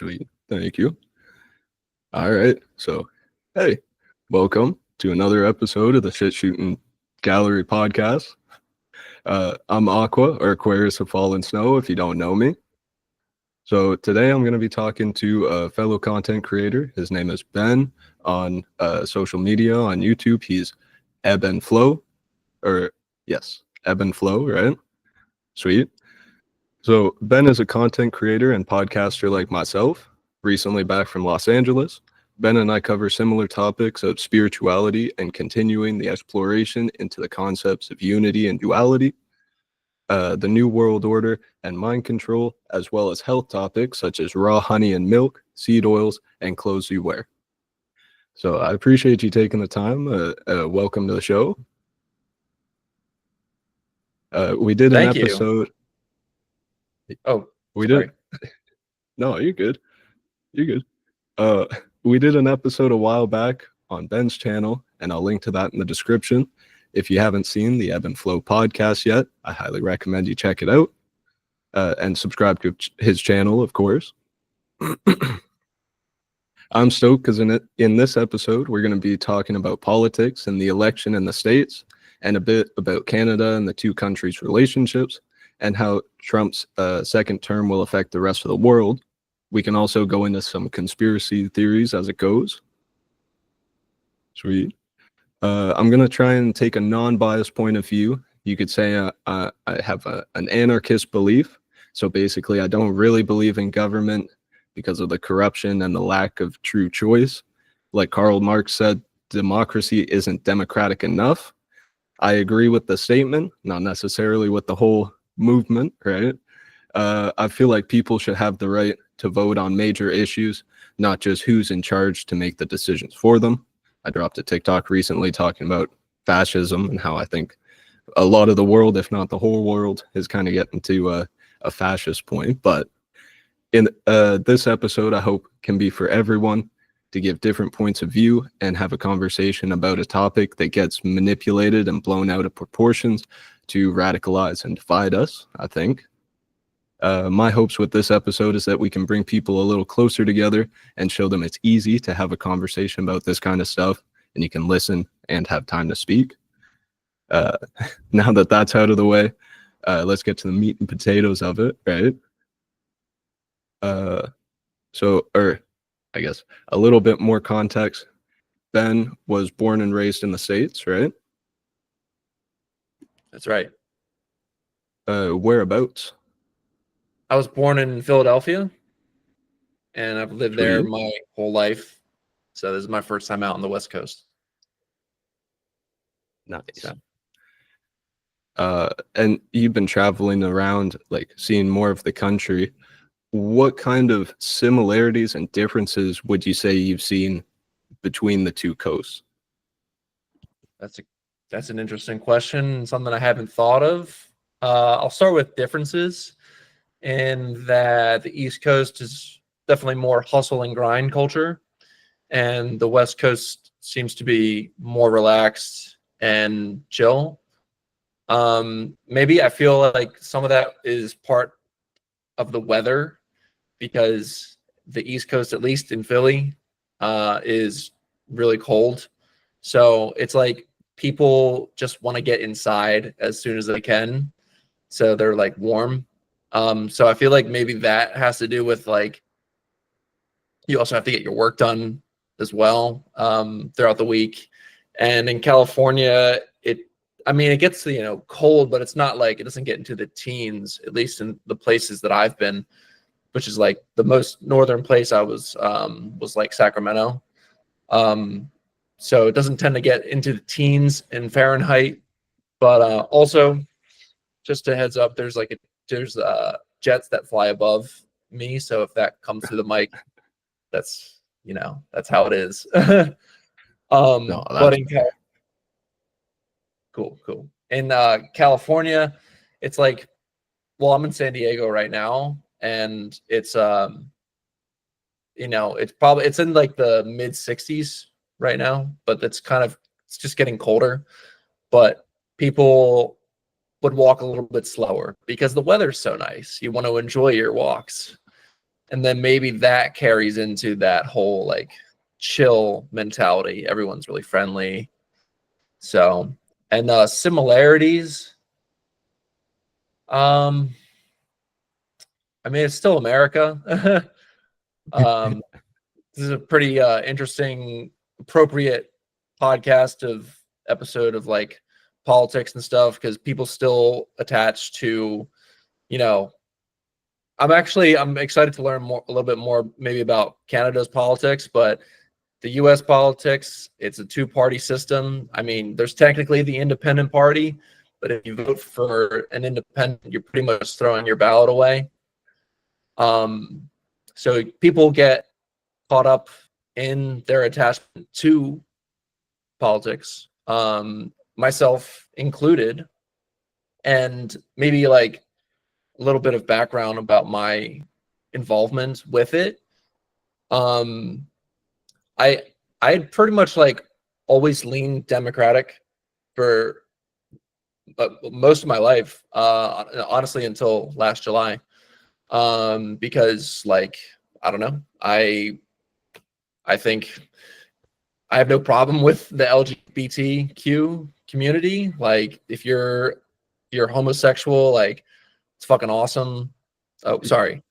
Sweet. Thank you. All right. So, hey, welcome to another episode of the Shit Shootin Gallery Podcast. I'm Aqua, or Aquarius of Fallen Snow, if you don't know me. So today I'm going to be talking to a fellow content creator. His name is Ben on social media, on YouTube. He's Ebbenflow, Ebbenflow, right? Sweet. So Ben is a content creator and podcaster like myself, recently back from Los Angeles. Ben and I cover similar topics of spirituality and continuing the exploration into the concepts of unity and duality, the New World Order and mind control, as well as health topics such as raw honey and milk, seed oils, and clothes you wear. So I appreciate you taking the time. Welcome to the show. We did an episode. Oh, we sorry. did. No, you're good. You're good. We did an episode a while back on Ben's channel, and I'll link to that in the description. If you haven't seen the Ebbenflow podcast yet, I highly recommend you check it out and subscribe to his channel, of course. I'm stoked because in this episode, we're going to be talking about politics and the election in the States, and a bit about Canada and the two countries' relationships, and how Trump's second term will affect the rest of the world. We can also go into some conspiracy theories as it goes. Sweet. I'm going to try and take a non-biased point of view. You could say I have an anarchist belief. So basically, I don't really believe in government because of the corruption and the lack of true choice. Like Karl Marx said, democracy isn't democratic enough. I agree with the statement, not necessarily with the whole movement, right? I feel like people should have the right to vote on major issues, not just who's in charge to make the decisions for them. I dropped a TikTok recently talking about fascism and how I think a lot of the world, if not the whole world, is kind of getting to a fascist point. But in this episode, I hope can be for everyone to give different points of view and have a conversation about a topic that gets manipulated and blown out of proportions to radicalize and divide us, I think. My hopes with this episode is that we can bring people a little closer together and show them it's easy to have a conversation about this kind of stuff, and you can listen and have time to speak. Now that that's out of the way, let's get to the meat and potatoes of it, right? I guess a little bit more context. Ben was born and raised in the States, right? That's right. Whereabouts? I was born in Philadelphia, and I've lived there my whole life. So this is my first time out on the West Coast. Nice. And you've been traveling around, like seeing more of the country. What kind of similarities and differences would you say you've seen between the two coasts? That's an interesting question, something I haven't thought of. I'll start with differences, in that the East Coast is definitely more hustle and grind culture, and the West Coast seems to be more relaxed and chill. Maybe I feel like some of that is part of the weather, because the East Coast, at least in Philly, is really cold. So it's like people just want to get inside as soon as they can. So they're like warm. So I feel like maybe that has to do with, like, you also have to get your work done as well throughout the week. And in California, it gets, cold, but it's not like, it doesn't get into the teens, at least in the places that I've been, which is like the most northern place I was like Sacramento. So it doesn't tend to get into the teens in Fahrenheit. But also, just a heads up, there's jets that fly above me. So if that comes through the mic, that's how it is. But in cool. In California, it's like, well, I'm in San Diego right now, and it's it's in like the mid 60s right now, but it's just getting colder. But people would walk a little bit slower because the weather's so nice. You want to enjoy your walks. And then maybe that carries into that whole like chill mentality. Everyone's really friendly. So, and similarities. I mean, it's still America. This is a pretty interesting, appropriate episode of like politics and stuff, because people still attach to, you know, I'm excited to learn a little bit more maybe about Canada's politics, but the US politics, it's a two-party system. I mean, there's technically the independent party, but if you vote for an independent, you're pretty much throwing your ballot away. So people get caught up in their attachment to politics, myself included, and maybe like a little bit of background about my involvement with it. I pretty much like always leaned Democratic for most of my life, honestly, until last July, because like, I don't know, I think I have no problem with the LGBTQ community. Like, if you're homosexual, like, it's fucking awesome. Oh, sorry.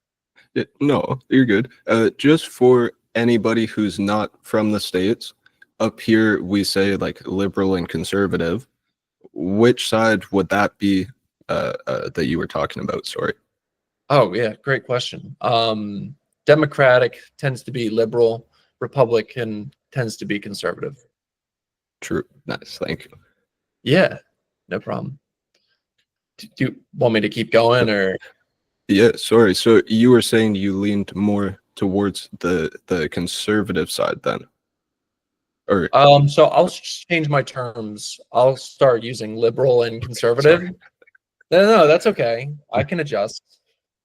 No, you're good. Just for anybody who's not from the States, up here we say like liberal and conservative. Which side would that be that you were talking about? Sorry. Oh yeah, great question. Democratic tends to be liberal, Republican tends to be conservative. True. Nice. Thank you. Yeah, no problem. Do you want me to keep going, or? Yeah, sorry. So you were saying you leaned more towards the conservative side then? Or So I'll change my terms. I'll start using liberal and conservative. sorry. No, that's okay. I can adjust.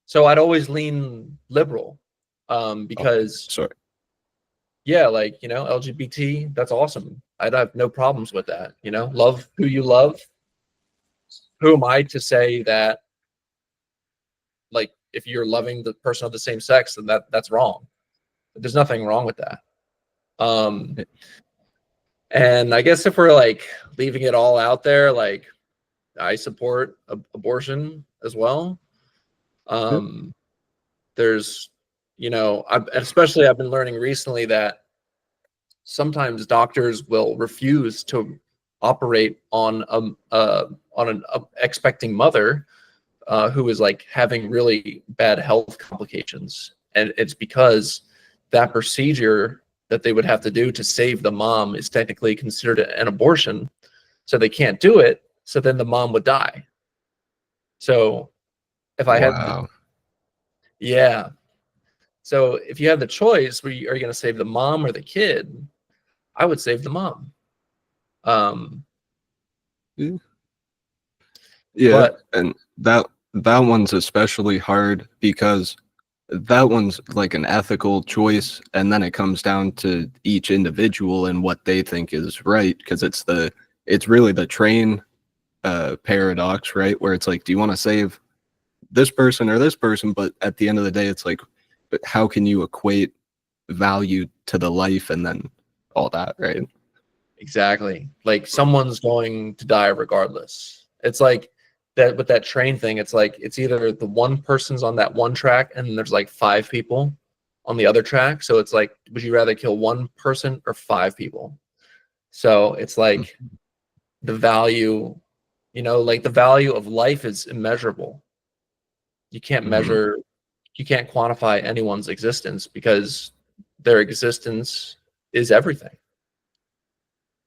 So I'd always lean liberal, because Sorry. yeah, like, you know, LGBT, that's awesome. I'd have no problems with that. You know, love who you love. Who am I to say that, like, if you're loving the person of the same sex, then that's wrong. There's nothing wrong with that. And I guess if we're like leaving it all out there, like, I support abortion as well. There's, you know, especially I've been learning recently that sometimes doctors will refuse to operate on an expecting mother who is like having really bad health complications, and it's because that procedure that they would have to do to save the mom is technically considered an abortion, so they can't do it. So then the mom would die. So if I had, yeah. So if you have the choice, are you going to save the mom or the kid? I would save the mom. Yeah, but and that one's especially hard because that one's like an ethical choice, and then it comes down to each individual and what they think is right, because it's really the train paradox, right? Where it's like, do you want to save this person or this person? But at the end of the day, it's like, but how can you equate value to the life and then all that, right? exactly. Like, someone's going to die regardless. It's like that with that train thing. It's like, it's either the one person's on that one track and there's like 5 people on the other track. So it's like, would you rather kill one person or 5 people? So it's like the value, you know, like the value of life is immeasurable. You can't measure, you can't quantify anyone's existence because their existence is everything.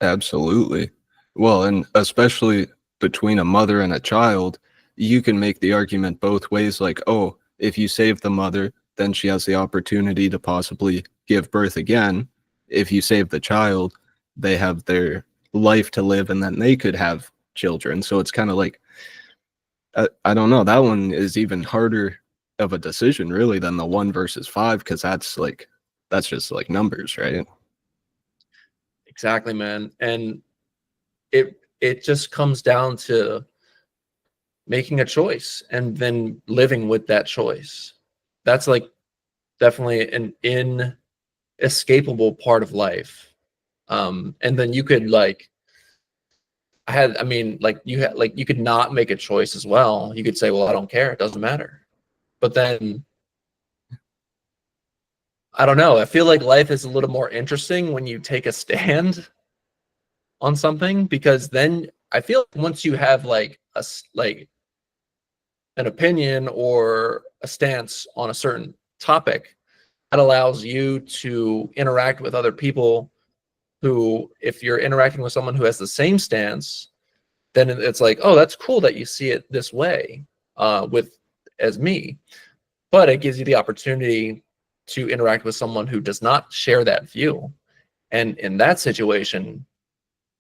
Absolutely. Well, and especially between a mother and a child, you can make the argument both ways. Like, oh, if you save the mother, then she has the opportunity to possibly give birth again. If you save the child, they have their life to live, and then they could have children. So it's kind of like, I don't know. That one is even harder of a decision, really, than the 1 versus 5, because that's just like numbers, right? Exactly, man. And it just comes down to making a choice and then living with that choice. That's like definitely an inescapable part of life. And then you could like, you could not make a choice as well. You could say, well, I don't care. It doesn't matter. But then I don't know. I feel like life is a little more interesting when you take a stand on something, because then I feel like once you have like an opinion or a stance on a certain topic, that allows you to interact with other people who, if you're interacting with someone who has the same stance, then it's like, oh, that's cool that you see it this way as me. But it gives you the opportunity to interact with someone who does not share that view. And in that situation,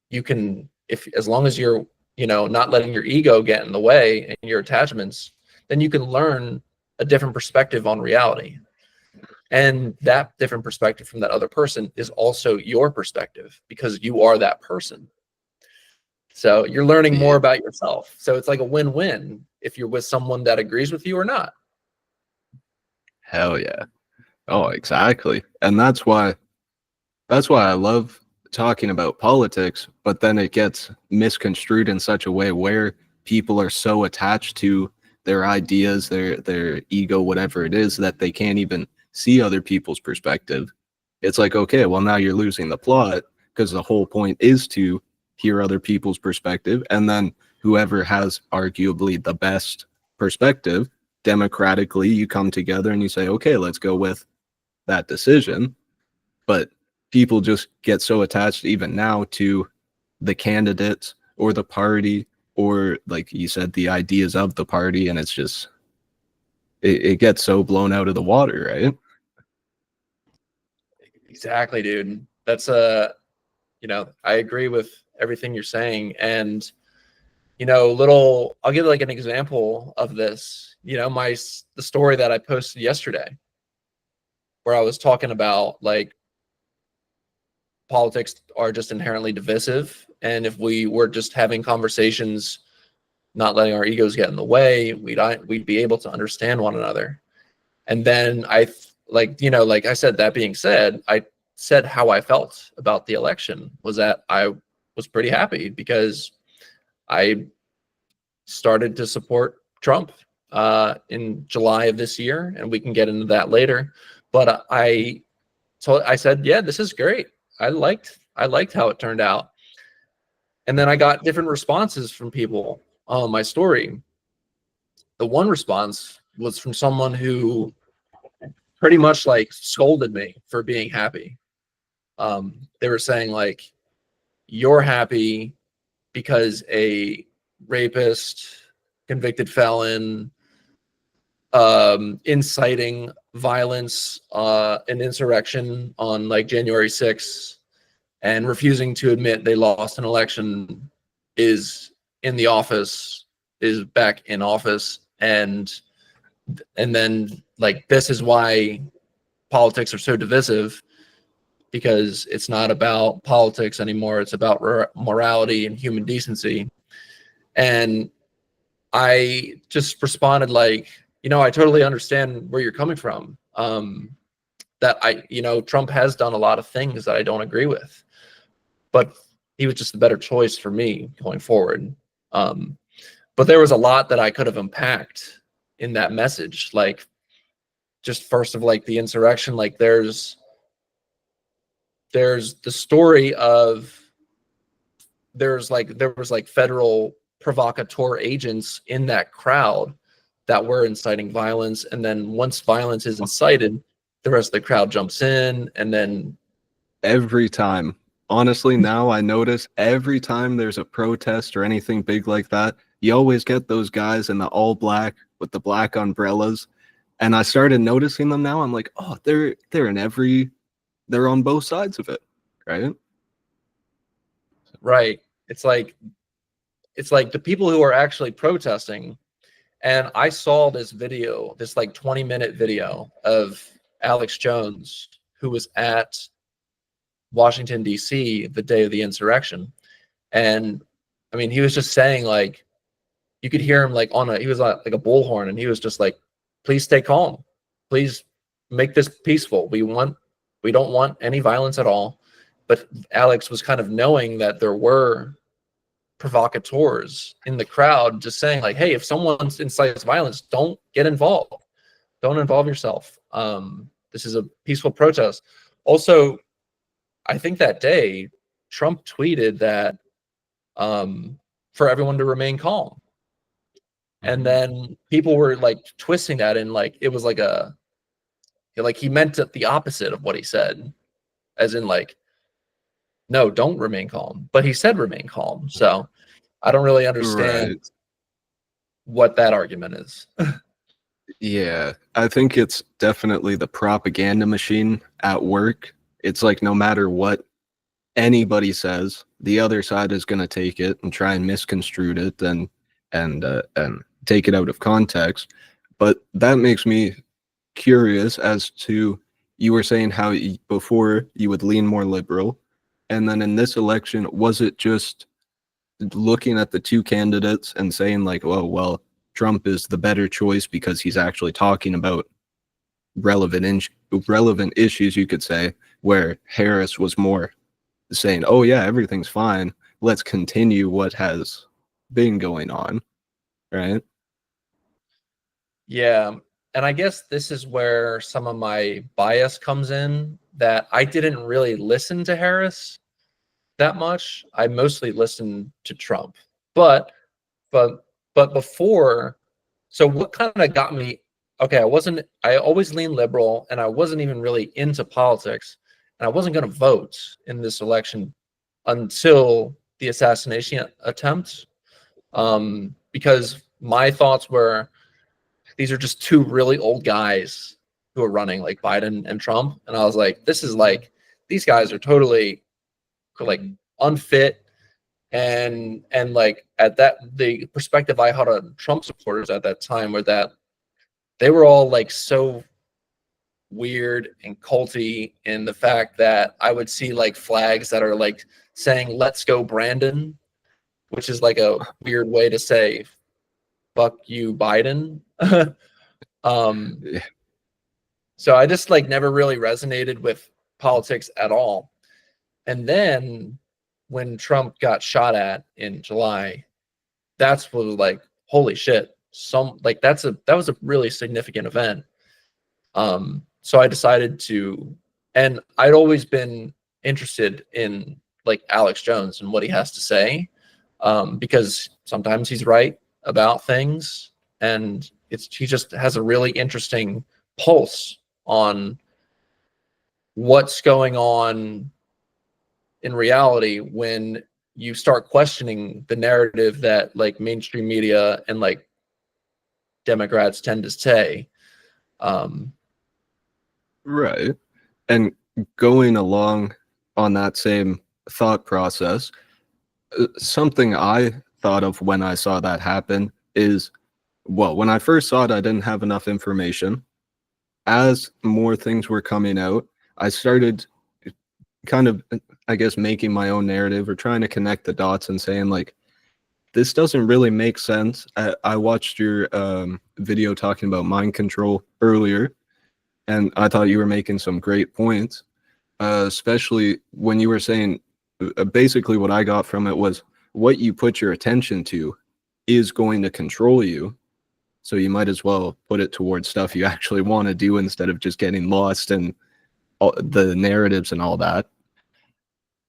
you can, if as long as you're, not letting your ego get in the way and your attachments, then you can learn a different perspective on reality. And that different perspective from that other person is also your perspective, because you are that person. So you're learning more about yourself. So it's like a win-win if you're with someone that agrees with you or not. Hell yeah. Oh, exactly. And that's why I love talking about politics, but then it gets misconstrued in such a way where people are so attached to their ideas, their ego, whatever it is, that they can't even see other people's perspective. It's like, okay, well, now you're losing the plot, because the whole point is to hear other people's perspective, and then whoever has arguably the best perspective, democratically, you come together and you say, okay, let's go with that decision. But people just get so attached even now to the candidates or the party, or like you said, the ideas of the party, and it's just it gets so blown out of the water, right? Exactly, dude. That's I agree with everything you're saying. And I'll give like an example of this. The story that I posted yesterday, where I was talking about like politics are just inherently divisive, and if we were just having conversations, not letting our egos get in the way, we'd be able to understand one another. And then like I said, that being said, I said how I felt about the election was that I was pretty happy because I started to support Trump in July of this year, and we can get into that later. But I said, yeah, this is great. I liked how it turned out. And then I got different responses from people on my story. The one response was from someone who pretty much like scolded me for being happy. They were saying like, you're happy because a rapist, convicted felon, inciting violence, and insurrection on like January 6th, and refusing to admit they lost an election, is back in office. And then like, this is why politics are so divisive, because it's not about politics anymore. It's about morality and human decency. And I just responded like, I totally understand where you're coming from. That Trump has done a lot of things that I don't agree with, but he was just the better choice for me going forward. But there was a lot that I could have unpacked in that message. Like, just first of like the insurrection, like there's the story of there was like federal provocateur agents in that crowd that were inciting violence. And then once violence is incited, the rest of the crowd jumps in. And then Every time, honestly, now I notice every time there's a protest or anything big like that, you always get those guys in the all black with the black umbrellas. And I started noticing them now. I'm like, oh, they're on both sides of it, right? right, it's like the people who are actually protesting. And I saw this video, this like 20-minute video of Alex Jones, who was at Washington, D.C. the day of the insurrection. And I mean, he was just saying like, you could hear him like he was like a bullhorn, and he was just like, please stay calm. Please make this peaceful. We don't want any violence at all. But Alex was kind of knowing that there were provocateurs in the crowd just saying like, hey, if someone incites violence, don't get involved. Don't involve yourself. This is a peaceful protest. Also, I think that day Trump tweeted that for everyone to remain calm. And then people were like twisting that, and like it was like he meant the opposite of what he said, as in like, no, don't remain calm. But he said remain calm. So I don't really understand what that argument is. Yeah, I think it's definitely the propaganda machine at work. It's like no matter what anybody says, the other side is going to take it and try and misconstrue it and take it out of context. But that makes me curious as to, you were saying how before you would lean more liberal, and then in this election, was it just looking at the two candidates and saying like, oh, well, Trump is the better choice because he's actually talking about relevant issues, you could say, where Harris was more saying, oh yeah, everything's fine, let's continue what has been going on, right? Yeah. And I guess this is where some of my bias comes in, that I didn't really listen to Harris that much. I mostly listened to Trump. But before, so what kind of got me, okay, I always lean liberal, and I wasn't even really into politics, and I wasn't going to vote in this election until the assassination attempt, because my thoughts were, these are just two really old guys who are running, like Biden and Trump. And I was like, this is like, these guys are totally like unfit. And like at that, the perspective I had on Trump supporters at that time were that they were all like so weird and culty, in the fact that I would see like flags that are like saying, let's go Brandon, which is like a weird way to say fuck you Biden. Yeah. So I just like never really resonated with politics at all. And then when Trump got shot at in July, that's what was like, holy shit, that was a really significant event. So I decided to, and I'd always been interested in like Alex Jones and what he has to say, because sometimes he's right about things, and he just has a really interesting pulse on what's going on in reality when you start questioning the narrative that like mainstream media and like Democrats tend to say. Right. And going along on that same thought process, something I thought of when I saw that happen is, well, when I first saw it, I didn't have enough information. As more things were coming out, I started kind of, I guess, making my own narrative or trying to connect the dots and saying like, this doesn't really make sense. I watched your video talking about mind control earlier, and I thought you were making some great points, especially when you were saying, basically what I got from it was, what you put your attention to is going to control you. So you might as well put it towards stuff you actually want to do instead of just getting lost in all the narratives and all that.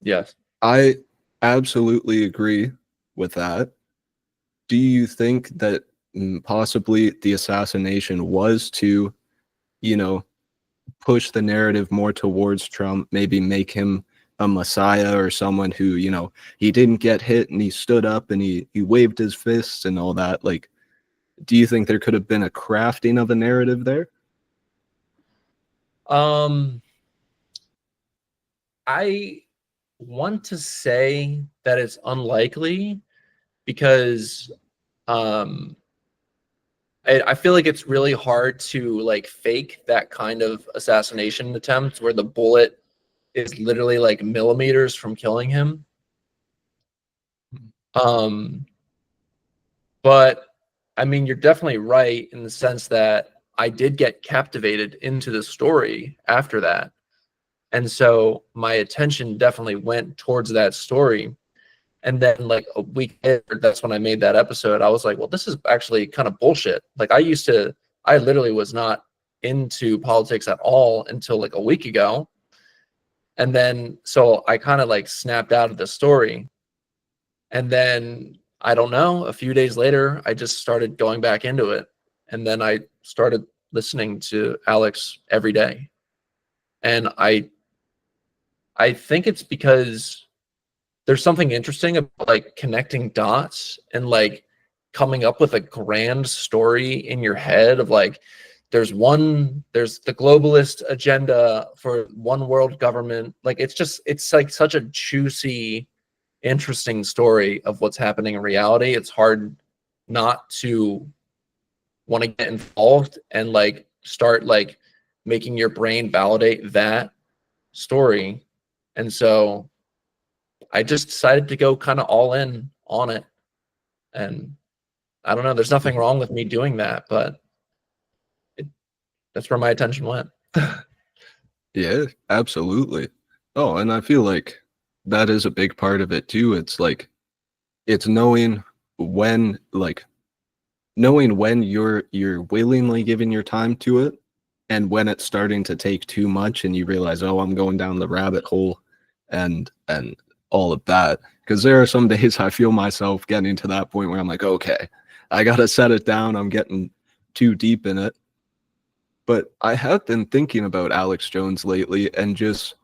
Yes. I absolutely agree with that. Do you think that possibly the assassination was to, you know, push the narrative more towards Trump, maybe make him a messiah or someone who, you know, he didn't get hit and he stood up and he waved his fists and all that? Like, do you think there could have been a crafting of a narrative there? I want to say that it's unlikely, because I feel like it's really hard to like fake that kind of assassination attempt where the bullet is literally like millimeters from killing him. But I mean, you're definitely right in the sense that I did get captivated into the story after that. And so my attention definitely went towards that story. And then like a week later, that's when I made that episode. I was like, well, this is actually kind of bullshit. Like I literally was not into politics at all until like a week ago. And then so I kind of like snapped out of the story. And then I don't know, a few days later, I just started going back into it. And then I started listening to Alex every day. And I think it's because there's something interesting about like connecting dots and like coming up with a grand story in your head of like there's the globalist agenda for one world government. Like it's like such a juicy, interesting story of what's happening in reality. It's hard not to want to get involved and like start like making your brain validate that story. And so I just decided to go kind of all in on it. And I don't know, there's nothing wrong with me doing that, but that's where my attention went. Yeah, absolutely. Oh, and I feel like that is a big part of it too. It's like it's knowing when you're willingly giving your time to it and when it's starting to take too much and you realize, oh, I'm going down the rabbit hole and all of that. Because there are some days I feel myself getting to that point where I'm like, okay, I gotta set it down. I'm getting too deep in it. But I have been thinking about Alex Jones lately, and just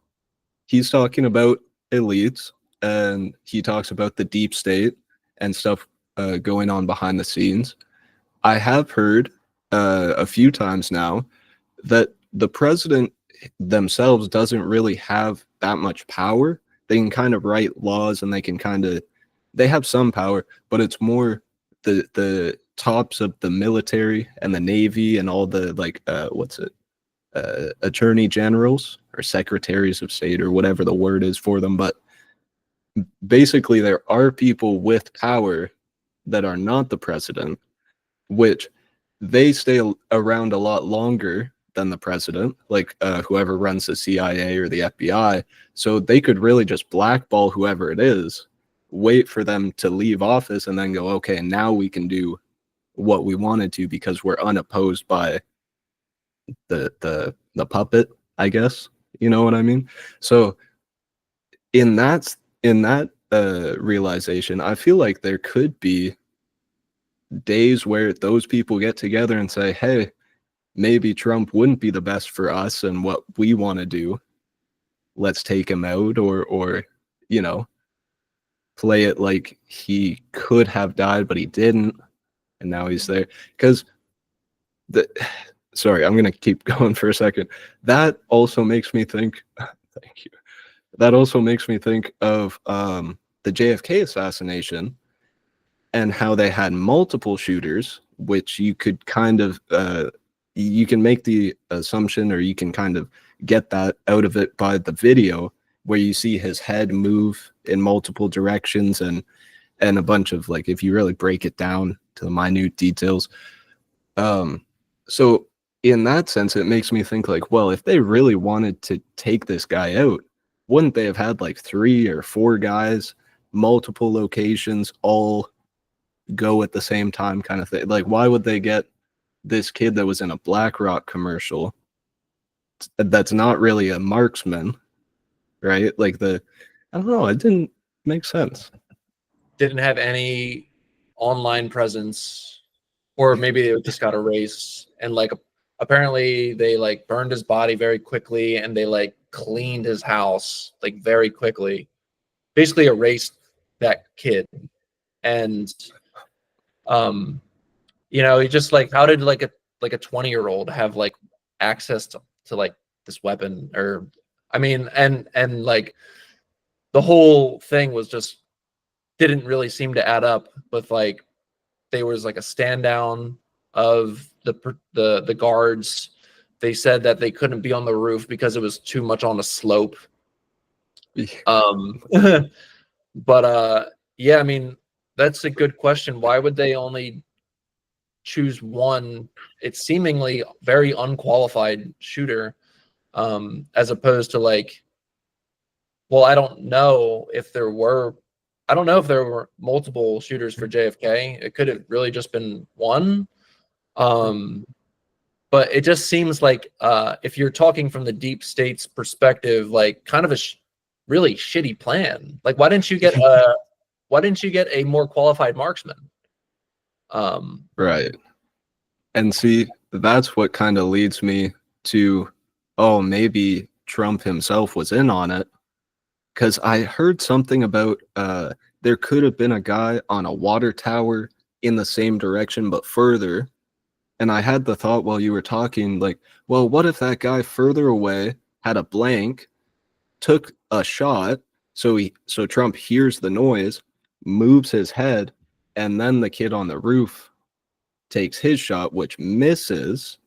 he's talking about elites, and he talks about the deep state and stuff going on behind the scenes. I have heard a few times now that the president themselves doesn't really have that much power. They can kind of write laws and they have some power, but it's more the tops of the military and the Navy and all the attorney generals or secretaries of state or whatever the word is for them. But basically there are people with power that are not the president, which they stay around a lot longer than the president, like whoever runs the CIA or the FBI. So they could really just blackball whoever it is, wait for them to leave office, and then go, okay, now we can do what we wanted to because we're unopposed by the puppet, I guess. You know what I mean? So in that realization, I feel like there could be days where those people get together and say, hey, maybe Trump wouldn't be the best for us and what we want to do. Let's take him out, or you know, play it like he could have died, but he didn't, and now he's there. Because sorry, I'm gonna keep going for a second. That also makes me think. Thank you. That also makes me think of the JFK assassination and how they had multiple shooters, which you could kind of you can make the assumption, or you can kind of get that out of it by the video where you see his head move in multiple directions and a bunch of, like, if you really break it down to the minute details. So in that sense, it makes me think like, well, if they really wanted to take this guy out, wouldn't they have had like 3 or 4 guys, multiple locations, all go at the same time kind of thing? Like, why would they get this kid that was in a BlackRock commercial that's not really a marksman, right? Like I don't know, it didn't make sense. Didn't have any online presence, or maybe it just got erased. And like apparently they like burned his body very quickly, and they like cleaned his house like very quickly, basically erased that kid. And you know, he just like, how did like a 20-year-old have like access to like this weapon? Or I mean, and like the whole thing was just didn't really seem to add up. With like, there was like a stand down of the guards. They said that they couldn't be on the roof because it was too much on a slope. But yeah, I mean, that's a good question. Why would they only choose one, it's seemingly very unqualified shooter, as opposed to like, well, I don't know if there were multiple shooters for JFK. It could have really just been one. But it just seems like if you're talking from the deep state's perspective, like kind of a really shitty plan. Like, why didn't you get a more qualified marksman? Right. And see, that's what kind of leads me to, oh, maybe Trump himself was in on it. Because I heard something about there could have been a guy on a water tower in the same direction but further. And I had the thought while you were talking, like, well, what if that guy further away had a blank, took a shot, so Trump hears the noise, moves his head, and then the kid on the roof takes his shot, which misses,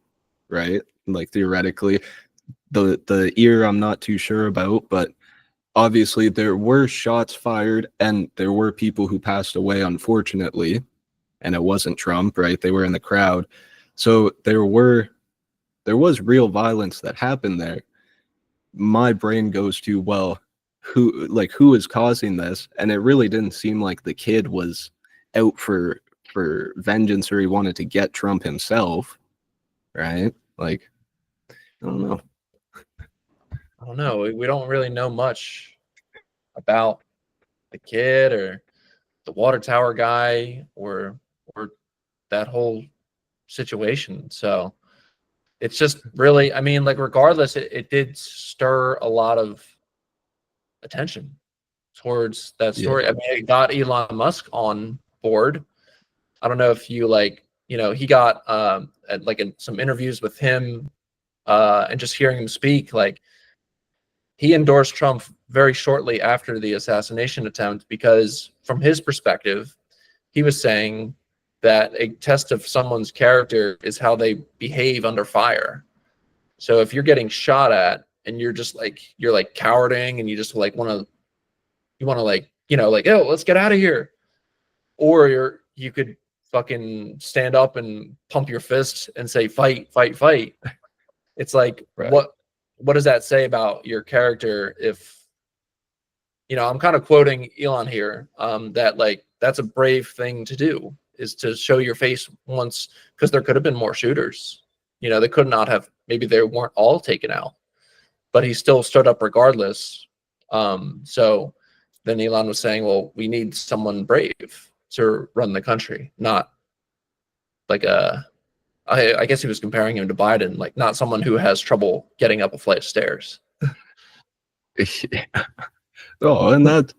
right? Like theoretically, the ear I'm not too sure about, but obviously there were shots fired and there were people who passed away, unfortunately, and it wasn't Trump, right? They were in the crowd. So there was real violence that happened there. My brain goes to, well, who is causing this? And it really didn't seem like the kid was out for vengeance or he wanted to get Trump himself, right? Like, I don't know. I don't know. We don't really know much about the kid or the water tower guy or that whole situation. So it's just really, I mean, like, regardless, it did stir a lot of attention towards that story. Yeah. I mean, it got Elon Musk on board. I don't know if you like, he got in some interviews with him, and just hearing him speak, like, he endorsed Trump very shortly after the assassination attempt because from his perspective, he was saying that a test of someone's character is how they behave under fire. So if you're getting shot at and you're cowarding and you just like want to like, oh, let's get out of here. Or you could fucking stand up and pump your fists and say, fight, fight, fight. It's like, Right. What does that say about your character? If, I'm kind of quoting Elon here, that like, that's a brave thing to do, is to show your face once, because there could have been more shooters. They could not have, maybe they weren't all taken out, but he still stood up regardless. So then Elon was saying, well, we need someone brave to run the country, not like I guess he was comparing him to Biden, like not someone who has trouble getting up a flight of stairs. Yeah. Oh, and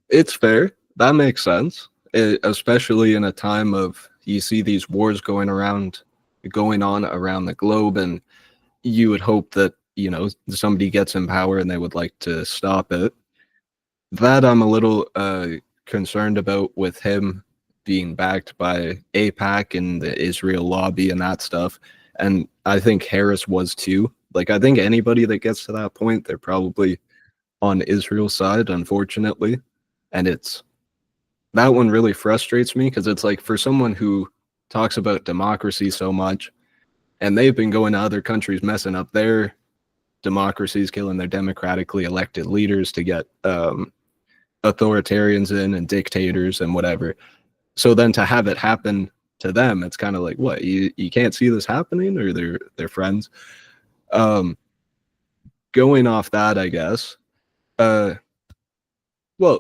it's fair. That makes sense. Especially in a time of, you see these wars going on around the globe, and you would hope that, somebody gets in power and they would like to stop it. That I'm a little concerned about, with him being backed by AIPAC and the Israel lobby and that stuff. And I think Harris was too. Like, I think anybody that gets to that point, they're probably on Israel's side, unfortunately. And that one really frustrates me, because it's like, for someone who talks about democracy so much, and they've been going to other countries messing up their democracies, killing their democratically elected leaders to get authoritarians in and dictators and whatever. So then to have it happen to them, it's kind of like, what, you can't see this happening? Or they're friends? Going off that, I guess, well,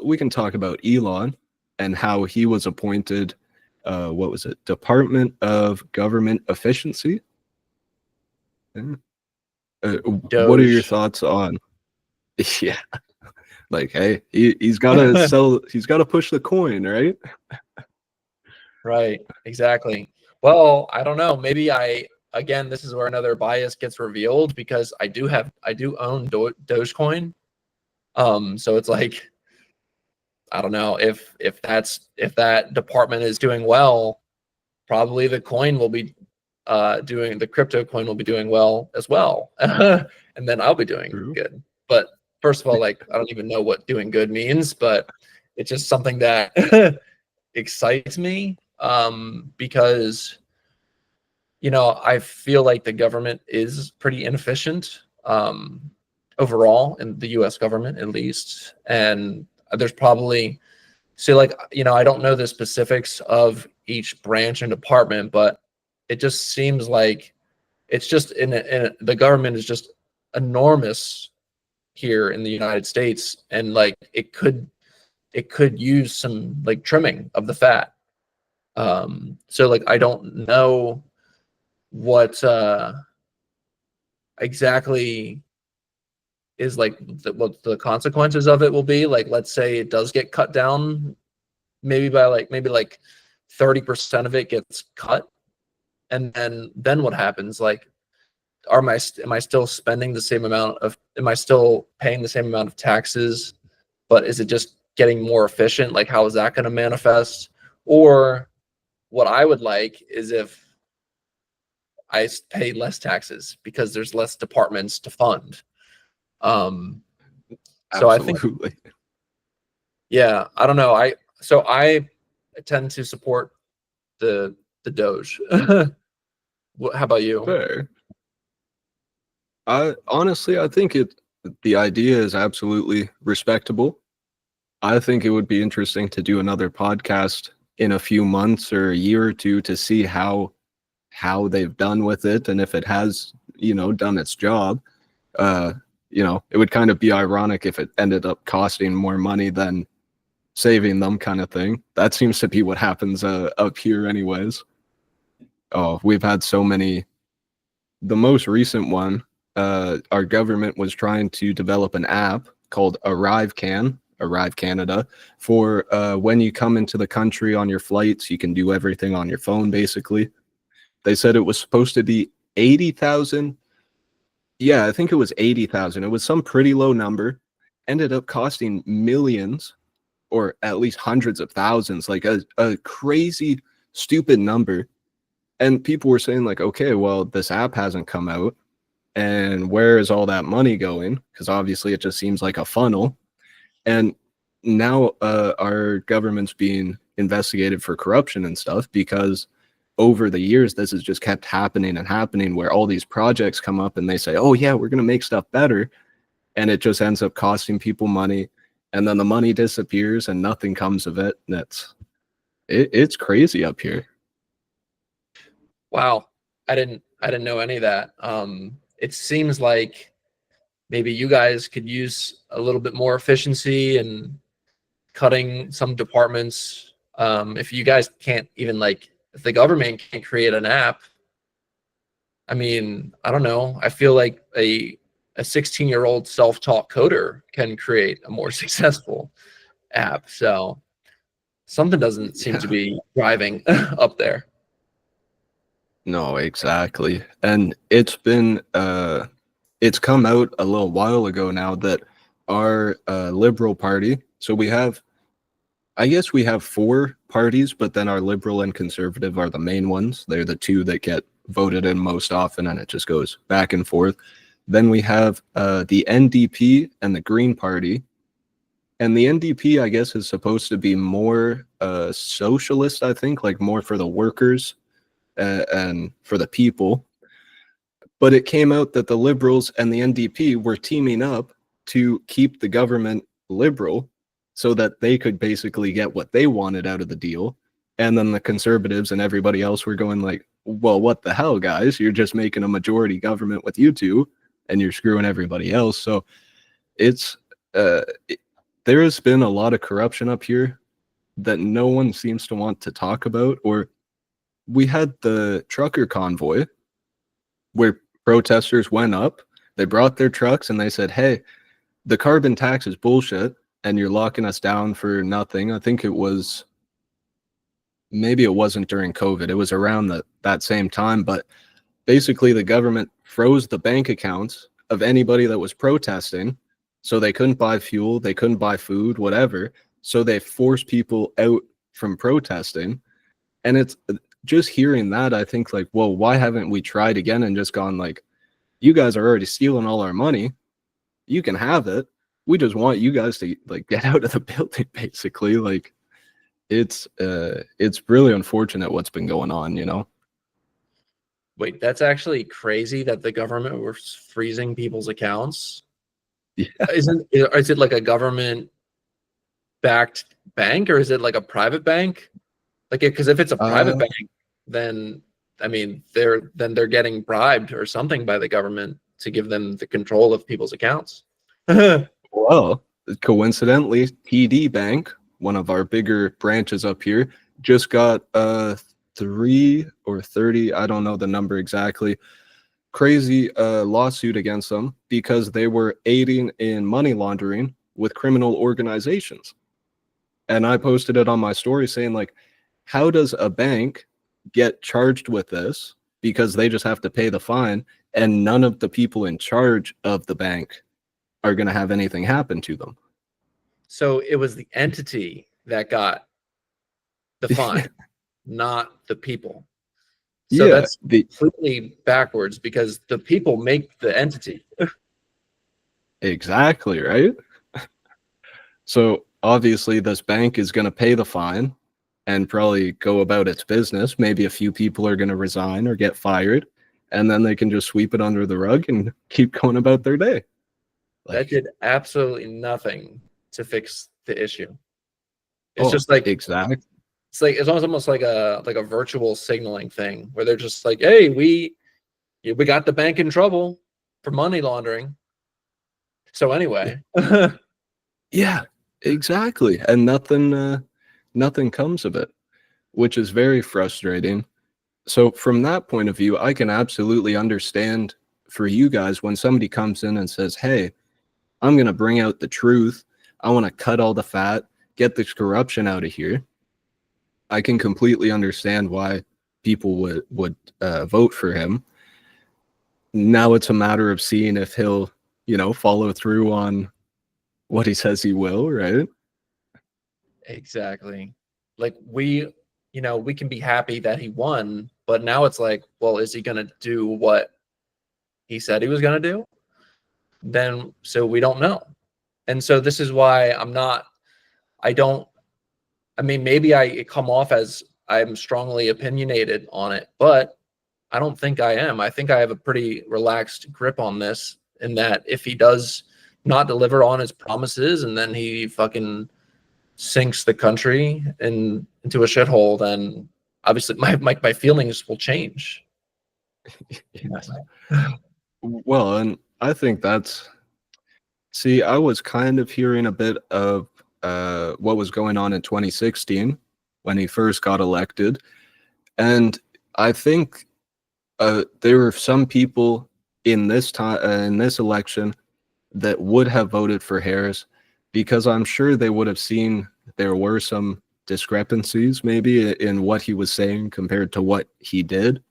we can talk about Elon and how he was appointed, what was it, Department of Government Efficiency? Yeah. What are your thoughts on? Yeah, like, hey, he's got to sell, he's got to push the coin, right? Right, exactly. Well, I don't know. Maybe again, this is where another bias gets revealed, because I do own Dogecoin. So it's like, I don't know if that department is doing well, probably the coin will be the crypto coin will be doing well as well. And then I'll be doing good. But first of all, like, I don't even know what doing good means, but it's just something that excites me, because I feel like the government is pretty inefficient overall, in the US government at least. And there's probably, so like, I don't know the specifics of each branch and department, but it just seems like it's just the government is just enormous here in the United States, and like it could use some like trimming of the fat. So like I don't know what exactly is like what the consequences of it will be. Like, let's say it does get cut down, maybe by like 30% of it gets cut, and then what happens? Like, am I still spending the same amount of? Am I still paying the same amount of taxes? But is it just getting more efficient? Like, how is that going to manifest? Or what I would like is if I pay less taxes because there's less departments to fund. So I think, Absolutely. yeah, I don't know. I tend to support the Doge. How about you? Fair. I honestly, I think the idea is absolutely respectable. I think it would be interesting to do another podcast in a few months or a year or two to see how they've done with it, and if it has, done its job. It would kind of be ironic if it ended up costing more money than saving them, kind of thing. That seems to be what happens up here anyways. Oh, we've had so many. The most recent one, our government was trying to develop an app called Arrive Canada, for when you come into the country on your flights, you can do everything on your phone, basically. They said it was supposed to be 80,000. Yeah, I think it was 80,000. It was some pretty low number. Ended up costing millions, or at least hundreds of thousands, like a crazy, stupid number. And people were saying like, okay, well, this app hasn't come out, and where is all that money going? Because obviously it just seems like a funnel. And now our government's being investigated for corruption and stuff, because over the years this has just kept happening and happening, where all these projects come up and they say, oh yeah, we're going to make stuff better, and it just ends up costing people money, and then the money disappears and nothing comes of it. It's crazy up here. Wow, I didn't know any of that. It seems like maybe you guys could use a little bit more efficiency and cutting some departments. If you guys can't even, like, if the government can't create an app, I mean, I don't know. I feel like a 16-year-old self-taught coder can create a more successful app. So something doesn't seem to be driving up there. No, exactly. And it's been it's come out a little while ago now that our Liberal Party, so I guess we have four parties, but then our Liberal and Conservative are the main ones. They're the two that get voted in most often, and it just goes back and forth. Then we have the NDP and the Green Party. And the NDP, I guess, is supposed to be more socialist, I think, like more for the workers and for the people. But it came out that the Liberals and the NDP were teaming up to keep the government liberal, so that they could basically get what they wanted out of the deal. And then the Conservatives and everybody else were going like, well, what the hell, guys? You're just making a majority government with you two, and you're screwing everybody else. So it's there has been a lot of corruption up here that no one seems to want to talk about. Or we had the trucker convoy where protesters went up, they brought their trucks, and they said, hey, the carbon tax is bullshit, and you're locking us down for nothing. I think maybe it wasn't during COVID. It was around that same time. But basically the government froze the bank accounts of anybody that was protesting. So they couldn't buy fuel, they couldn't buy food, whatever. So they forced people out from protesting. And it's just hearing that, I think like, well, why haven't we tried again and just gone like, you guys are already stealing all our money. You can have it. We just want you guys to like get out of the building, basically. Like it's really unfortunate what's been going on, Wait, that's actually crazy that the government was freezing people's accounts. Yeah. Is it like a government backed bank, or is it like a private bank? Like, because if it's a private Uh, bank, then I mean they're getting bribed or something by the government to give them the control of people's accounts. well, coincidentally, TD Bank, one of our bigger branches up here, just got 3 or 30, I don't know the number exactly, crazy lawsuit against them because they were aiding in money laundering with criminal organizations. And I posted it on my story saying, like, how does a bank get charged with this? Because they just have to pay the fine, and none of the people in charge of the bank are going to have anything happen to them. So it was the entity that got the fine, not the people. So Yeah, that's completely backwards because the people make the entity. exactly, right? So obviously, this bank is going to pay the fine and probably go about its business. Maybe a few people are going to resign or get fired, and then they can just sweep it under the rug and keep going about their day. That did absolutely nothing to fix the issue. It's Oh, just like exactly. it's almost like a virtual signaling thing where they're just like, hey, we got the bank in trouble for money laundering. So anyway, Yeah, exactly. And nothing comes of it, which is very frustrating. So from that point of view, I can absolutely understand for you guys when somebody comes in and says, "Hey, I'm going to bring out the truth. I want to cut all the fat, get this corruption out of here." I can completely understand why people would vote for him. Now it's a matter of seeing if he'll, follow through on what he says he will, right? exactly. Like we can be happy that he won, but now it's like, well, is he going to do what he said he was going to do? Then so we don't know. And so this is why I don't, I mean, maybe I come off as I'm strongly opinionated on it, but I don't think I am. I think I have a pretty relaxed grip on this, in that if he does not deliver on his promises and then he fucking sinks the country into a shithole, then obviously my feelings will change. Yes. Well, and I think see, I was kind of hearing a bit of what was going on in 2016 when he first got elected. And I think there were some people in this time in this election that would have voted for Harris because I'm sure they would have seen there were some discrepancies maybe in what he was saying compared to what he did.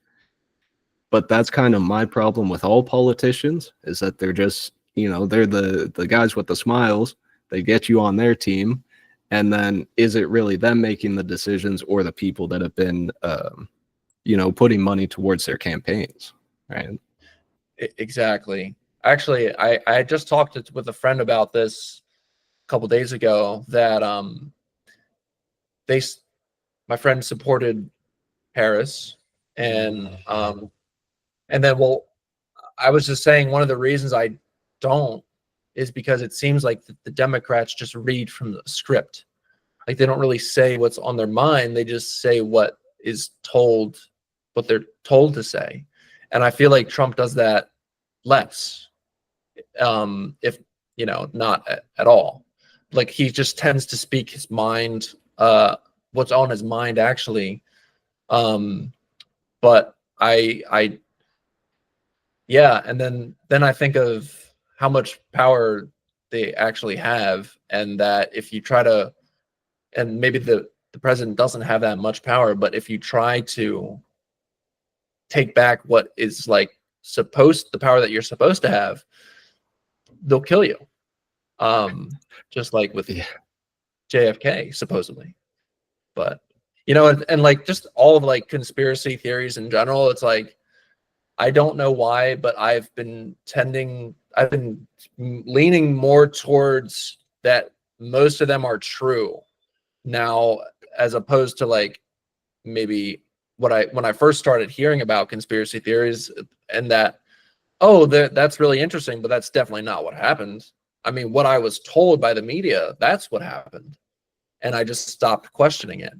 But that's kind of my problem with all politicians, is that they're just, they're the guys with the smiles. They get you on their team, and then is it really them making the decisions or the people that have been putting money towards their campaigns, right? Exactly. Actually, I just talked with a friend about this a couple days ago, that they my friend supported Harris, and then, well, I was just saying one of the reasons I don't is because it seems like the Democrats just read from the script. Like, they don't really say what's on their mind. They just say what they're told to say. And I feel like Trump does that less, if not at all. Like, he just tends to speak his mind, what's on his mind actually. But I yeah, and then I think of how much power they actually have, and that if you try to, and maybe the president doesn't have that much power, but if you try to take back what is like the power that you're supposed to have, they'll kill you. Just like with JFK supposedly. But and like just all of like conspiracy theories in general, it's like, I don't know why, but I've been leaning more towards that most of them are true now, as opposed to like maybe when I first started hearing about conspiracy theories, and that, that's really interesting, but that's definitely not what happened. I mean, what I was told by the media, that's what happened. And I just stopped questioning it.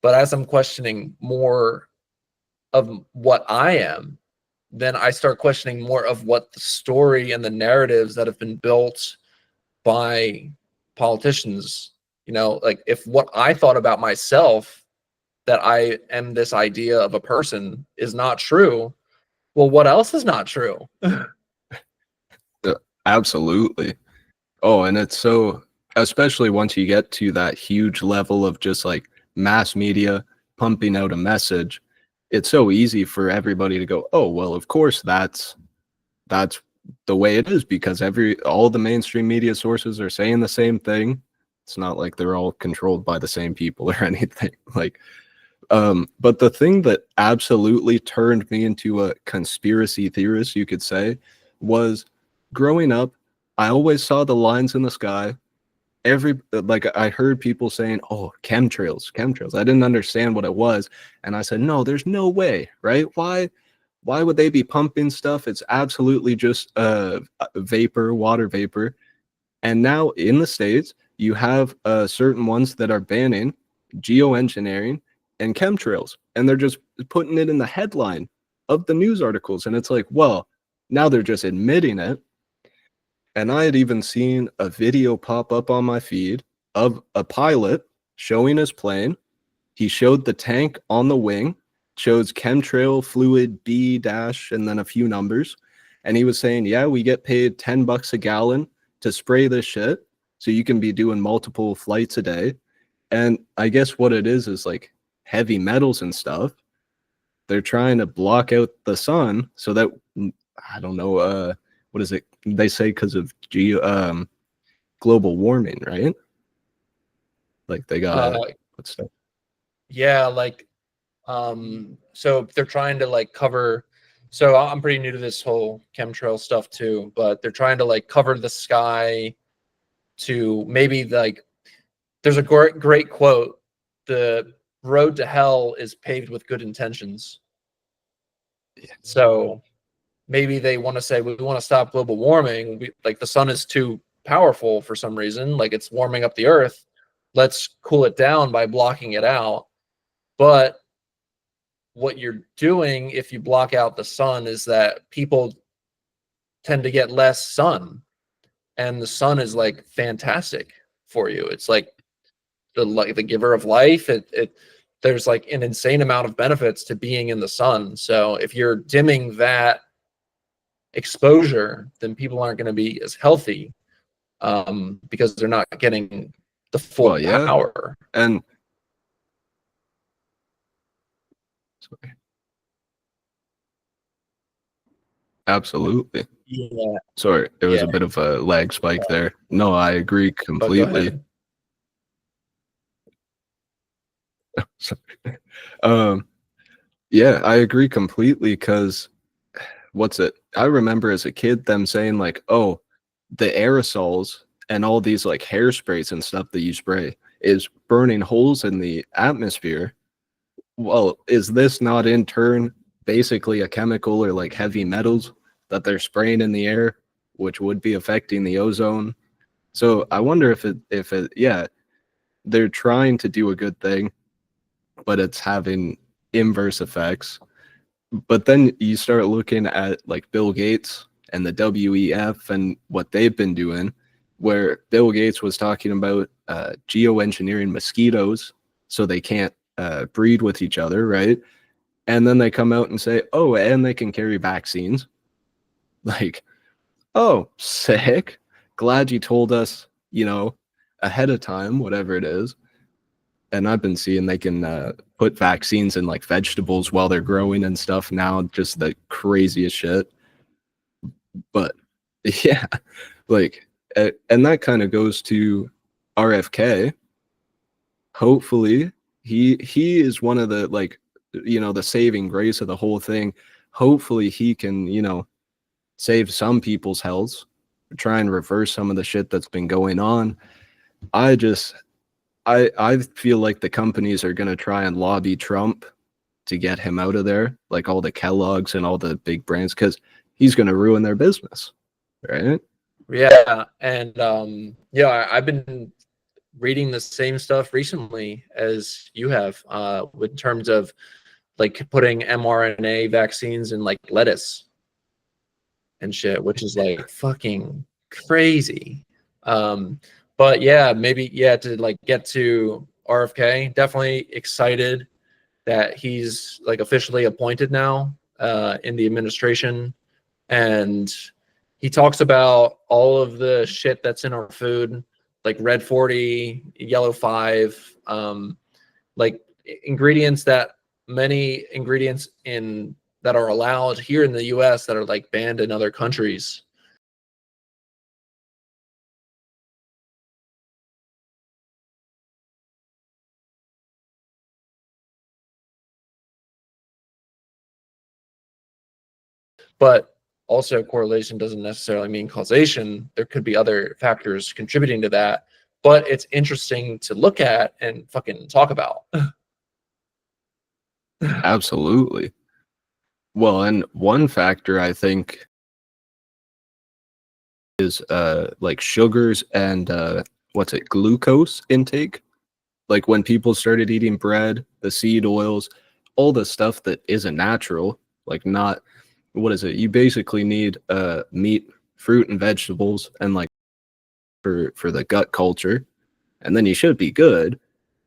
But as I'm questioning more of what I am, then I start questioning more of what the story and the narratives that have been built by politicians, like if what I thought about myself, that I am this idea of a person, is not true, well, what else is not true? Absolutely. Oh, and it's so, especially once you get to that huge level of just like mass media pumping out a message, it's so easy for everybody to go, oh, well, of course that's the way it is, because all the mainstream media sources are saying the same thing. It's not like they're all controlled by the same people or anything. Like, but the thing that absolutely turned me into a conspiracy theorist, you could say, was growing up, I always saw the lines in the sky. Like I heard people saying, oh, chemtrails. I didn't understand what it was. And I said, no, there's no way, right? Why would they be pumping stuff? It's absolutely just vapor, water vapor. And now in the States, you have certain ones that are banning geoengineering and chemtrails, and they're just putting it in the headline of the news articles. And it's like, well, now they're just admitting it. And I had even seen a video pop up on my feed of a pilot showing his plane. He showed the tank on the wing, shows chemtrail fluid B dash and then a few numbers. And he was saying, yeah, we get paid $10 a gallon to spray this shit, so you can be doing multiple flights a day. And I guess what it is like heavy metals and stuff. They're trying to block out the sun so that, I don't know, what is it? They say because of global warming, right? Like they got what's that? Yeah, like so they're trying to like cover, so I'm pretty new to this whole chemtrail stuff too, but they're trying to like cover the sky to maybe like, there's a great quote, the road to hell is paved with good intentions. So maybe they want to say, we want to stop global warming. Like the sun is too powerful for some reason, like it's warming up the earth. Let's cool it down by blocking it out. But what you're doing if you block out the sun is that people tend to get less sun, and the sun is like fantastic for you. It's like the giver of life. There's like an insane amount of benefits to being in the sun. So if you're dimming that exposure, then people aren't going to be as healthy, because they're not getting the full power. And absolutely. Yeah. Sorry, it was a bit of a lag spike there. No, I agree completely. Yeah, I agree completely, because I remember as a kid them saying like, oh, the aerosols and all these like hairsprays and stuff that you spray is burning holes in the atmosphere. Well, is this not in turn basically a chemical or like heavy metals that they're spraying in the air, which would be affecting the ozone? So I wonder if it, they're trying to do a good thing, but it's having inverse effects. But then you start looking at like Bill Gates and the WEF and what they've been doing, where Bill Gates was talking about geoengineering mosquitoes so they can't breed with each other, right? And then they come out and say, oh, and they can carry vaccines. Like, oh, sick. Glad you told us, ahead of time, whatever it is. And I've been seeing they can put vaccines in like vegetables while they're growing and stuff now, just the craziest shit. But yeah, like, and that kind of goes to RFK. Hopefully, he is one of the like, the saving grace of the whole thing. Hopefully, he can, save some people's health, try and reverse some of the shit that's been going on. I feel like the companies are going to try and lobby Trump to get him out of there, like all the Kellogg's and all the big brands, because he's going to ruin their business, right? Yeah, and I've been reading the same stuff recently as you have, with terms of like putting mRNA vaccines in like lettuce and shit, which is like fucking crazy. But yeah, maybe to like get to RFK, definitely excited that he's like officially appointed now in the administration, and he talks about all of the shit that's in our food, like red 40, yellow 5, like ingredients that many ingredients in that are allowed here in the US that are like banned in other countries. But also correlation doesn't necessarily mean causation. There could be other factors contributing to that, but it's interesting to look at and fucking talk about. Absolutely. Well, and one factor I think is like sugars and glucose intake. Like when people started eating bread, the seed oils, all the stuff that isn't natural, like not, what is it? You basically need meat, fruit and vegetables, and like for the gut culture, and then you should be good.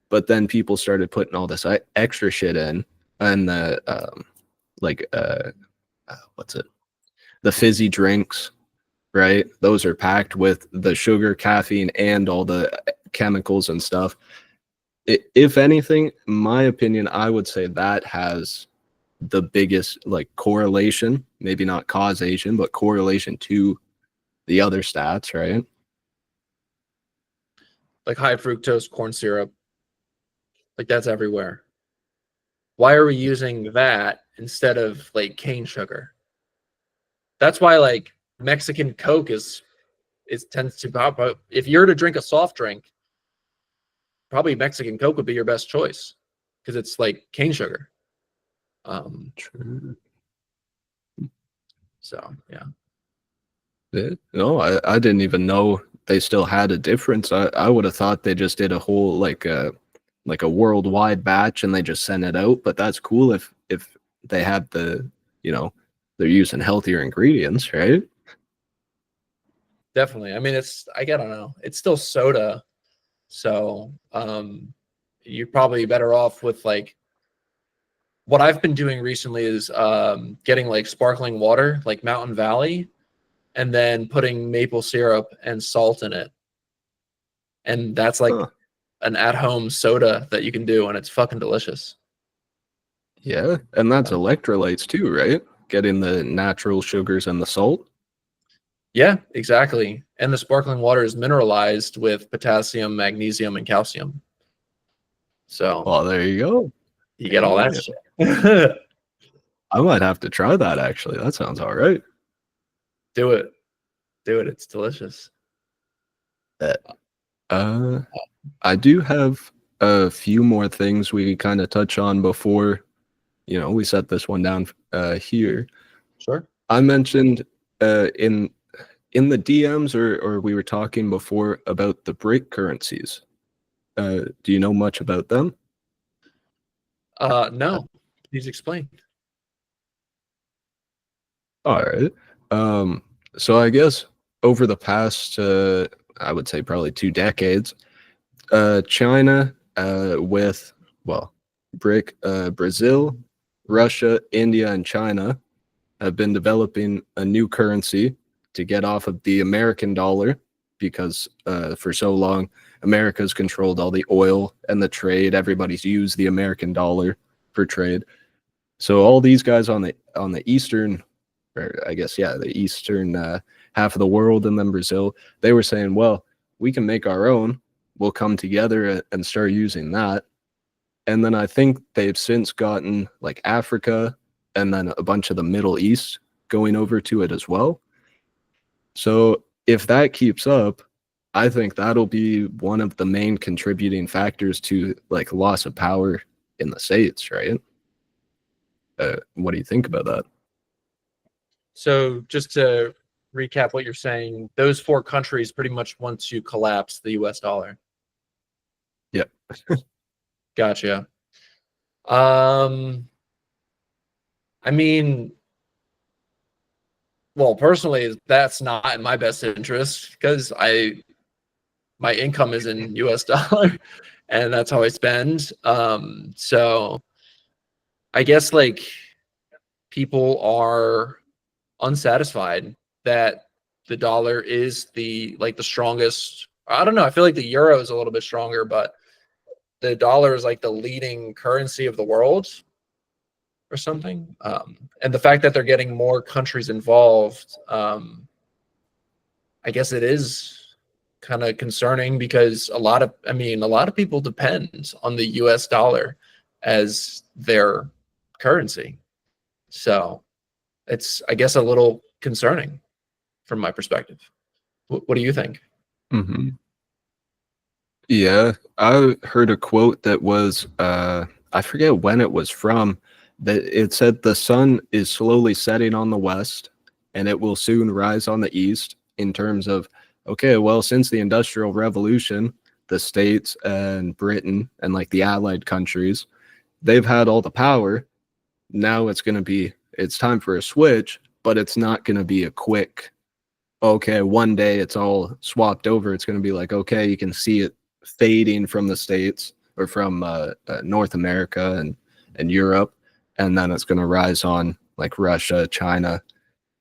But then people started putting all this extra shit in, and the like what's it? The fizzy drinks, right? Those are packed with the sugar, caffeine, and all the chemicals and stuff. If anything, my opinion, I would say that has the biggest like correlation, maybe not causation, but correlation to the other stats, right? Like high fructose corn syrup, like that's everywhere. Why are we using that instead of like cane sugar? That's why like Mexican Coke is tends to pop up. If you're to drink a soft drink, probably Mexican Coke would be your best choice because it's like cane sugar. True. So yeah. No, I didn't even know they still had a difference. I would have thought they just did a whole like a worldwide batch and they just sent it out. But that's cool if they have the, you know, they're using healthier ingredients, right? Definitely. I mean, I don't know. It's still soda. So you're probably better off with like what I've been doing recently is getting like sparkling water, like Mountain Valley, and then putting maple syrup and salt in it. And that's like an at-home soda that you can do, and it's fucking delicious. Yeah, and that's electrolytes too, right? Getting the natural sugars and the salt. Yeah, exactly. And the sparkling water is mineralized with potassium, magnesium, and calcium. So, well, there you go. You get all that shit. I might have to try that actually. That sounds all right. Do it. It's delicious. I do have a few more things we kind of touch on before, we set this one down here. Sure. I mentioned in the DMs or we were talking before about the BRIC currencies. Do you know much about them? No. Please explain. All right. So I guess over the past, I would say probably 2 decades, China with, BRIC, Brazil, Russia, India, and China have been developing a new currency to get off of the American dollar because for so long, America's controlled all the oil and the trade. Everybody's used the American dollar for trade. So all these guys on the eastern, or I guess, the eastern half of the world and then Brazil, they were saying, well, we can make our own. We'll come together and start using that. And then I think they've since gotten like Africa and then a bunch of the Middle East going over to it as well. So if that keeps up, I think that'll be one of the main contributing factors to like loss of power in the States, right? what do you think about that? So just to recap what you're saying, those 4 countries pretty much want to collapse the US dollar. Yeah. Gotcha. I mean, well, personally, that's not in my best interest because my income is in US dollar and that's how I spend. So I guess like people are unsatisfied that the dollar is the strongest. I don't know. I feel like the euro is a little bit stronger, but the dollar is like the leading currency of the world or something. And the fact that they're getting more countries involved, I guess it is kind of concerning because a lot of people depend on the US dollar as their currency. So it's, I guess, a little concerning from my perspective. What do you think? Mm-hmm. Yeah, I heard a quote that was, I forget when it was from, that it said the sun is slowly setting on the west and it will soon rise on the east in terms of, okay, well, since the Industrial Revolution, the States and Britain and like the Allied countries, they've had all the power. Now it's time for a switch, but it's not going to be a quick, okay, one day it's all swapped over. It's going to be like, okay, you can see it fading from the States or from North America and Europe, and then it's going to rise on like Russia, China,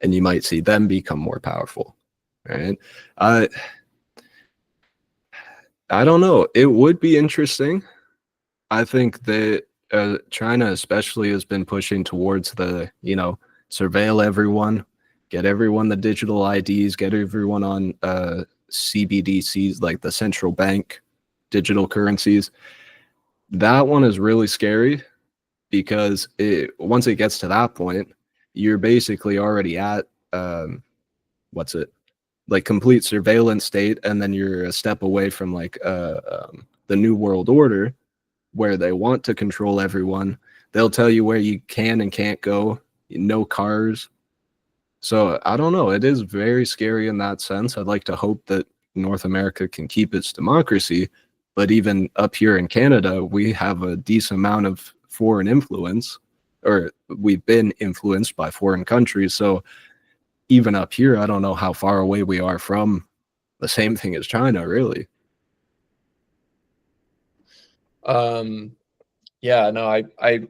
and you might see them become more powerful, right? I don't know. It would be interesting. I think that China especially has been pushing towards the, surveil everyone, get everyone the digital IDs, get everyone on CBDCs, like the central bank digital currencies. That one is really scary because once it gets to that point, you're basically already at like complete surveillance state, and then you're a step away from like the New World Order, where they want to control everyone. They'll tell you where you can and can't go, no cars. So I don't know. It is very scary in that sense. I'd like to hope that North America can keep its democracy, but even up here in Canada, we have a decent amount of foreign influence, or we've been influenced by foreign countries. So even up here, I don't know how far away we are from the same thing as China, really. Yeah, no, I've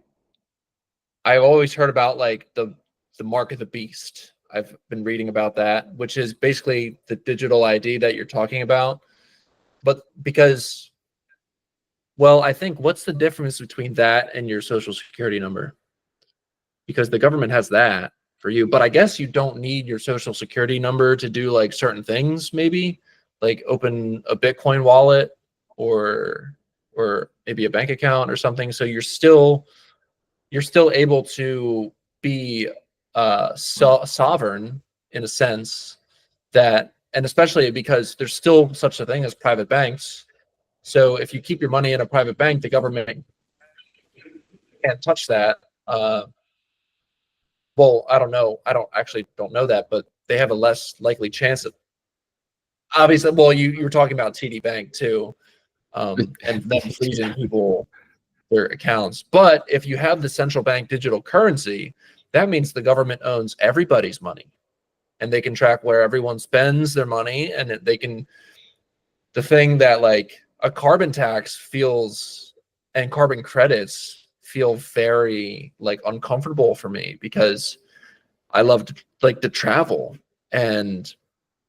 always heard about like the mark of the beast. I've been reading about that, which is basically the digital ID that you're talking about. But because, well, I think what's the difference between that and your social security number? Because the government has that for you, but I guess you don't need your social security number to do like certain things, maybe like open a Bitcoin wallet or maybe a bank account or something. So you're still able to be sovereign in a sense that, and especially because there's still such a thing as private banks. So if you keep your money in a private bank, the government can't touch that. Well, I don't know. I don't know that, but they have a less likely chance of, obviously. Well, you were talking about TD Bank too, and them freezing people their accounts. But if you have the central bank digital currency, that means the government owns everybody's money, and they can track where everyone spends their money, and they can. The thing that like a carbon tax feels and carbon credits feel very like uncomfortable for me because I love to travel, and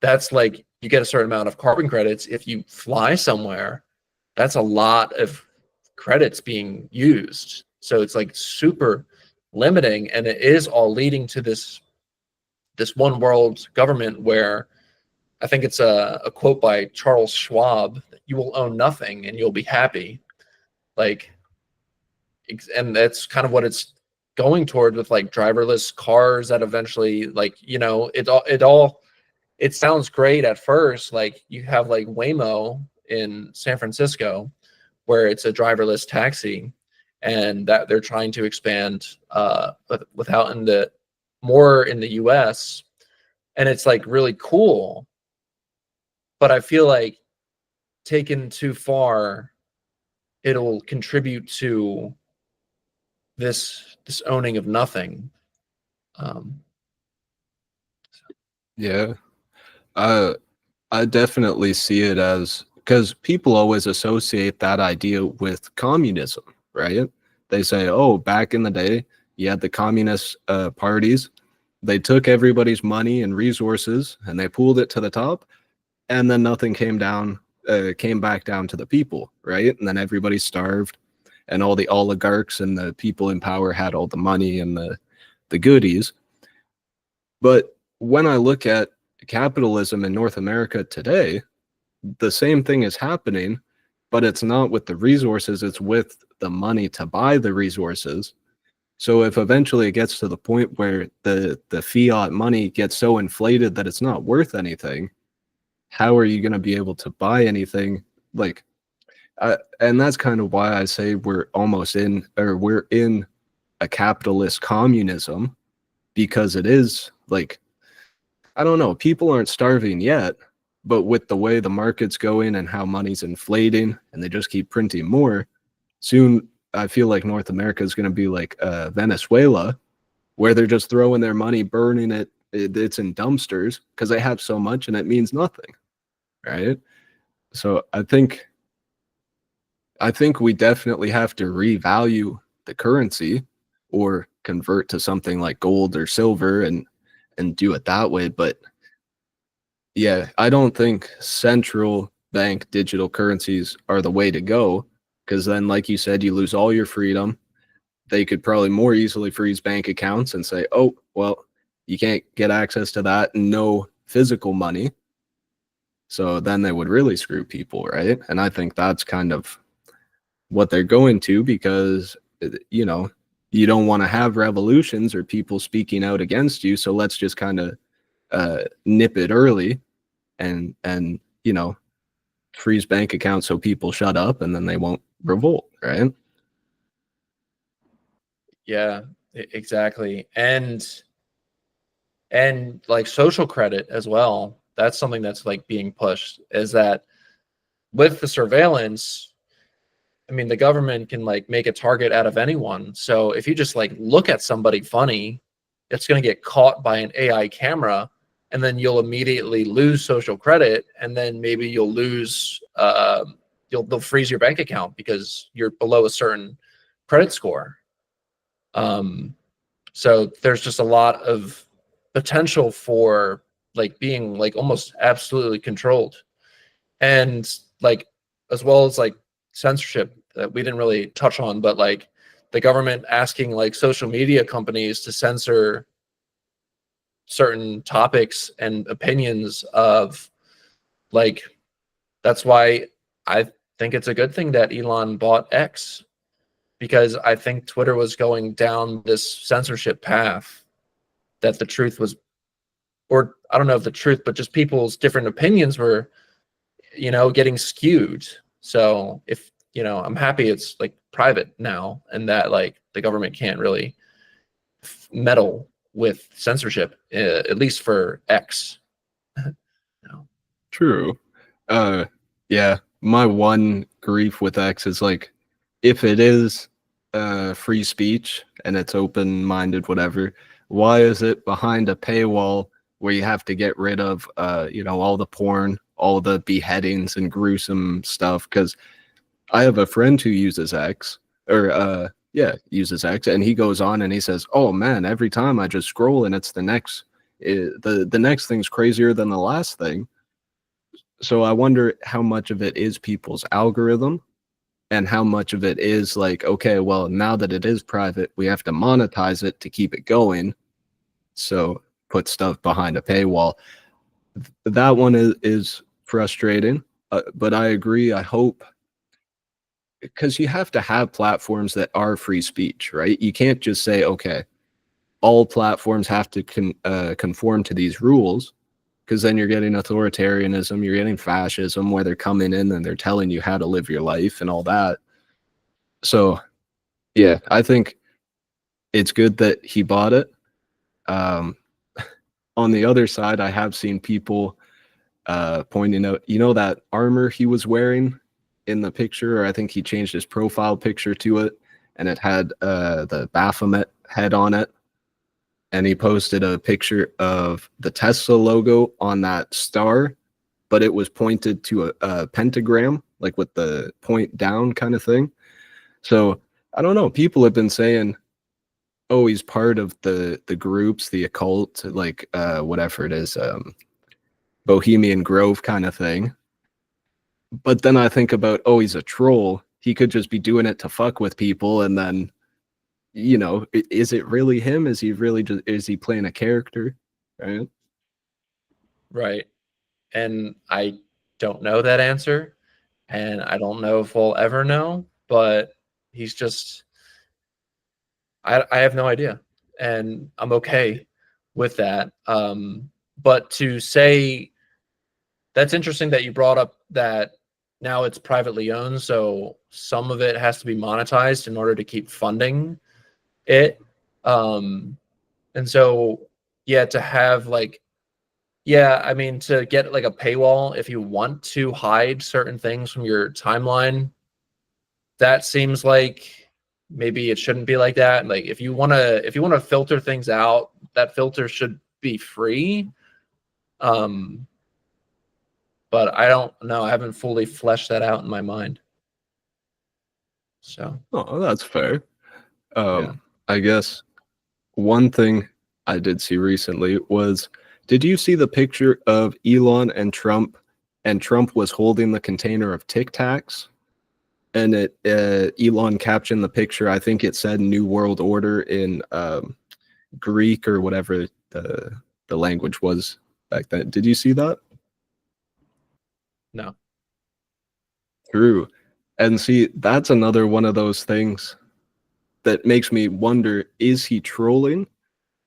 that's like you get a certain amount of carbon credits if you fly somewhere. That's a lot of credits being used. So it's like super limiting, and it is all leading to this one world government where I think it's a quote by Charles Schwab: "You will own nothing and you'll be happy." Like, and that's kind of what it's going toward with like driverless cars that eventually, like, it sounds great at first. Like you have like Waymo in San Francisco, where it's a driverless taxi, and that they're trying to expand without in the more in the US, and it's like really cool. But I feel like taken too far, it'll contribute to this owning of nothing. Yeah. I definitely see it as, because people always associate that idea with communism, right? They say, oh, back in the day, you had the communist parties. They took everybody's money and resources and they pooled it to the top, and then nothing came back down to the people, right? And then everybody starved, and all the oligarchs and the people in power had all the money and the goodies. But when I look at capitalism in North America today, the same thing is happening, but it's not with the resources, it's with the money to buy the resources. So if eventually it gets to the point where the fiat money gets so inflated that it's not worth anything, how are you going to be able to buy anything? Like, and that's kind of why I say we're in a capitalist communism, because it is like, I don't know, people aren't starving yet, but with the way the market's going and how money's inflating and they just keep printing more, soon I feel like North America is going to be like Venezuela, where they're just throwing their money, burning it. It's in dumpsters because they have so much and it means nothing, right? So I think we definitely have to revalue the currency or convert to something like gold or silver and do it that way. But yeah, I don't think central bank digital currencies are the way to go, because then, like you said, you lose all your freedom. They could probably more easily freeze bank accounts and say, oh, well, you can't get access to that, no physical money. So then they would really screw people, right? And I think that's kind of what they're going to, because, you know, you don't want to have revolutions or people speaking out against you. So let's just kind of nip it early and you know, freeze bank accounts so people shut up and then they won't revolt, right? Yeah, exactly. And like social credit as well. That's something that's like being pushed, is that with the surveillance, I mean, the government can like make a target out of anyone. So if you just like look at somebody funny, it's going to get caught by an AI camera, and then you'll immediately lose social credit, and then maybe you'll lose they'll freeze your bank account because you're below a certain credit score. So there's just a lot of potential for like being like almost absolutely controlled, and like as well as like censorship that we didn't really touch on, but like the government asking like social media companies to censor certain topics and opinions of like, that's why I think it's a good thing that Elon bought X, because I think Twitter was going down this censorship path that the truth was, or I don't know if the truth, but just people's different opinions were, you know, getting skewed. So if, you know, I'm happy it's like private now, and that like the government can't really meddle with censorship, at least for X. No. True. Yeah, my one grief with X is like, if it is free speech and it's open-minded, whatever, why is it behind a paywall where you have to get rid of you know, all the porn, all the beheadings and gruesome stuff? Because I have a friend who uses X, or uses X, and he goes on and he says, oh man, every time I just scroll and it's the next the next thing's crazier than the last thing. So I wonder how much of it is people's algorithm and how much of it is like, okay, well, now that it is private, we have to monetize it to keep it going. So put stuff behind a paywall. That one is frustrating, but I agree. I hope, because you have to have platforms that are free speech, right? You can't just say, okay, all platforms have to conform to these rules, because then you're getting authoritarianism, you're getting fascism, where they're coming in and they're telling you how to live your life and all that. So Yeah, I think it's good that he bought it. On the other side, I have seen people pointing out, that armor he was wearing in the picture, or I think he changed his profile picture to it, and it had the Baphomet head on it. And he posted a picture of the Tesla logo on that star, but it was pointed to a pentagram, like with the point down kind of thing. So I don't know. People have been saying, oh, he's part of the groups, the occult, like whatever it is, Bohemian Grove kind of thing. But then I think about, oh, he's a troll. He could just be doing it to fuck with people, and then, is it really him? Is he really is he playing a character? Right. Right. And I don't know that answer, and I don't know if we'll ever know, but he's just, I have no idea, and I'm okay with that. But to say, that's interesting that you brought up that now it's privately owned, so some of it has to be monetized in order to keep funding it. And so, yeah, to have like, yeah, I mean, to get like a paywall if you want to hide certain things from your timeline, that seems like maybe it shouldn't be like that. Like if you want to filter things out, that filter should be free. Um, but I don't know. I haven't fully fleshed that out in my mind. So, Oh, that's fair. yeah. I guess one thing I did see recently was, did you see the picture of Elon and Trump? And Trump was holding the container of Tic Tacs, and Elon captioned the picture. I think it said "New World Order" in Greek or whatever the language was back then. Did you see that? No. True. And see, that's another one of those things that makes me wonder, is he trolling,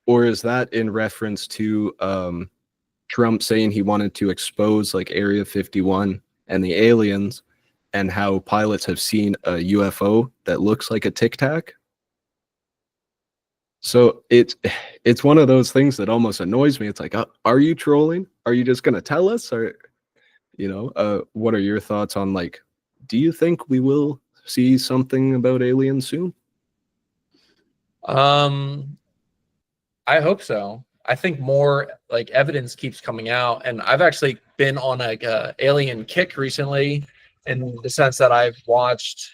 or is that in reference to Trump saying he wanted to expose like Area 51 and the aliens, and how pilots have seen a UFO that looks like a Tic Tac? So it's one of those things that almost annoys me. It's like, are you trolling? Are you just gonna tell us? Or what are your thoughts on, like, do you think we will see something about aliens soon? I hope so. I think more like evidence keeps coming out, and I've actually been on like a alien kick recently, in the sense that I've watched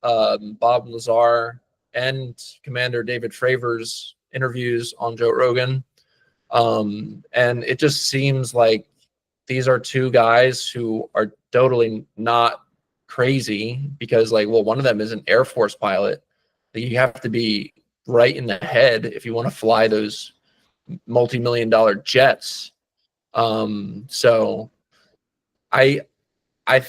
Bob Lazar and Commander David Fravor's interviews on Joe Rogan, and it just seems like these are two guys who are totally not crazy, because like, well, one of them is an Air Force pilot. You have to be right in the head if you want to fly those multi-million-dollar jets. So I I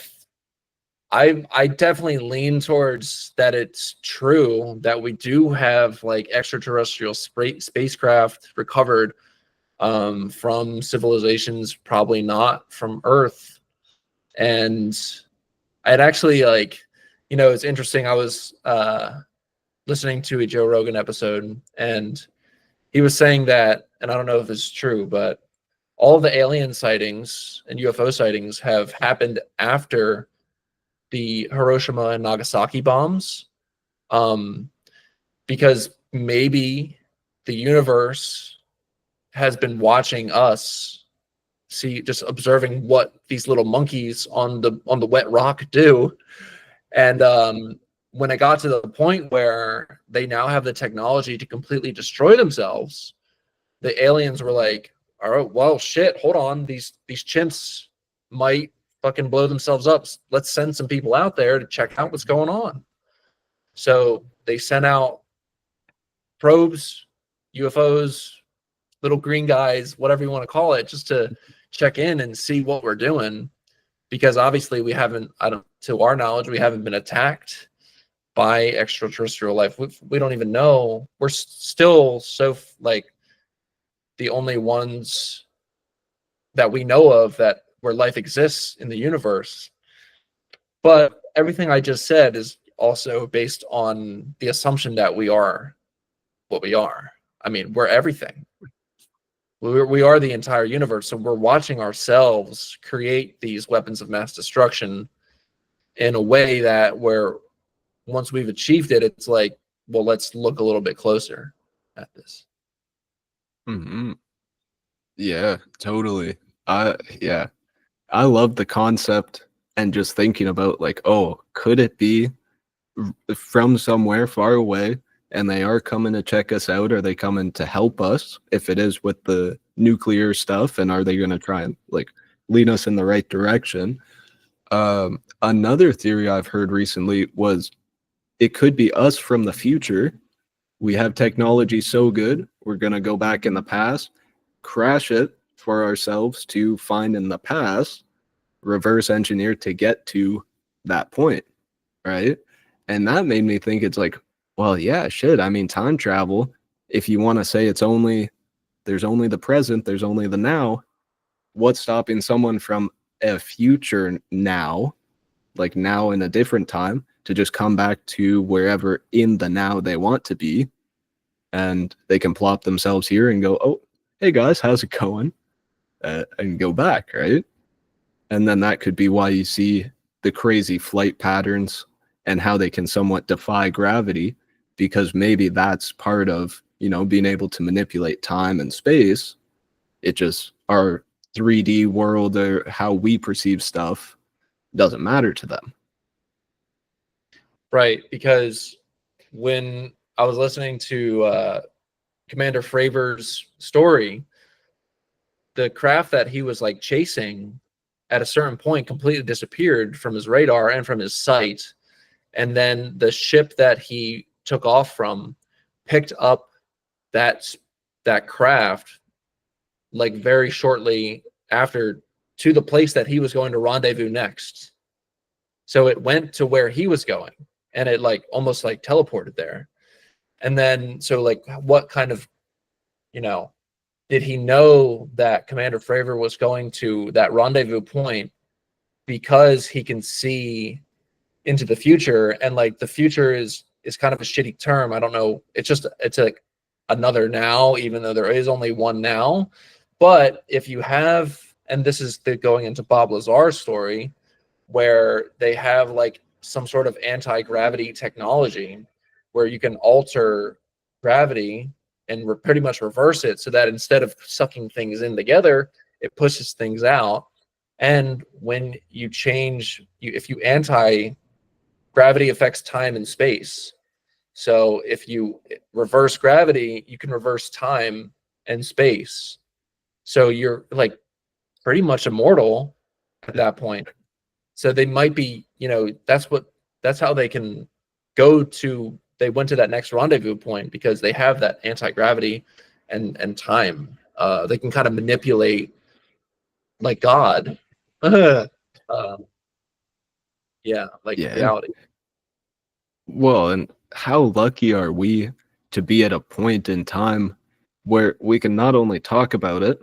I definitely lean towards that it's true that we do have like extraterrestrial spacecraft recovered from civilizations, probably not from Earth. And I'd actually like, it's interesting. I was listening to a Joe Rogan episode, and he was saying that, and I don't know if this is true, but all the alien sightings and UFO sightings have happened after the Hiroshima and Nagasaki bombs, because maybe the universe has been watching us, just observing what these little monkeys on the wet rock do. And when it got to the point where they now have the technology to completely destroy themselves, the aliens were like, all right, well, shit, hold on, these chimps might fucking blow themselves up. Let's send some people out there to check out what's going on. So they sent out probes, UFOs, little green guys, whatever you want to call it, just to check in and see what we're doing. Because obviously we haven't, to our knowledge, we haven't been attacked by extraterrestrial life. We don't even know. We're still so like the only ones that we know of that where life exists in the universe. But everything I just said is also based on the assumption that we are what we are. I mean, we're everything. We are the entire universe. So we're watching ourselves create these weapons of mass destruction in a way that where once we've achieved it, it's like, well, let's look a little bit closer at this. Hmm. Yeah, totally. Yeah, I love the concept and just thinking about like, oh, could it be from somewhere far away and they are coming to check us out? Are they coming to help us if it is with the nuclear stuff? And are they going to try and like lead us in the right direction? Another theory I've heard recently was it could be us from the future. We have technology so good, we're going to go back in the past, crash it for ourselves to find in the past, reverse engineer to get to that point, right? And that made me think it's like, well, yeah, shit. I mean, time travel, if you want to say there's only the present, there's only the now, what's stopping someone from a future now, like now in a different time, to just come back to wherever in the now they want to be, and they can plop themselves here and go, oh, hey guys, how's it going? And go back, right? And then that could be why you see the crazy flight patterns and how they can somewhat defy gravity, because maybe that's part of, being able to manipulate time and space. It just, our 3D world or how we perceive stuff doesn't matter to them. Right, because when I was listening to Commander Fravor's story, the craft that he was like chasing at a certain point completely disappeared from his radar and from his sight. And then the ship that he took off from picked up that craft like very shortly after to the place that he was going to rendezvous next. So it went to where he was going and it like almost like teleported there. And then so like what kind of, did he know that Commander Fravor was going to that rendezvous point because he can see into the future? And like the future is kind of a shitty term. I don't know. It's like another now, even though there is only one now. But if you have, and this is going into Bob Lazar's story, where they have like some sort of anti-gravity technology where you can alter gravity and pretty much reverse it so that instead of sucking things in together, it pushes things out. And when you change, if you gravity affects time and space. So if you reverse gravity, you can reverse time and space. So you're like pretty much immortal at that point. So they might be, that's how they can they went to that next rendezvous point because they have that anti-gravity and time. They can kind of manipulate like God. Yeah, like Yeah. reality. Well, and how lucky are we to be at a point in time where we can not only talk about it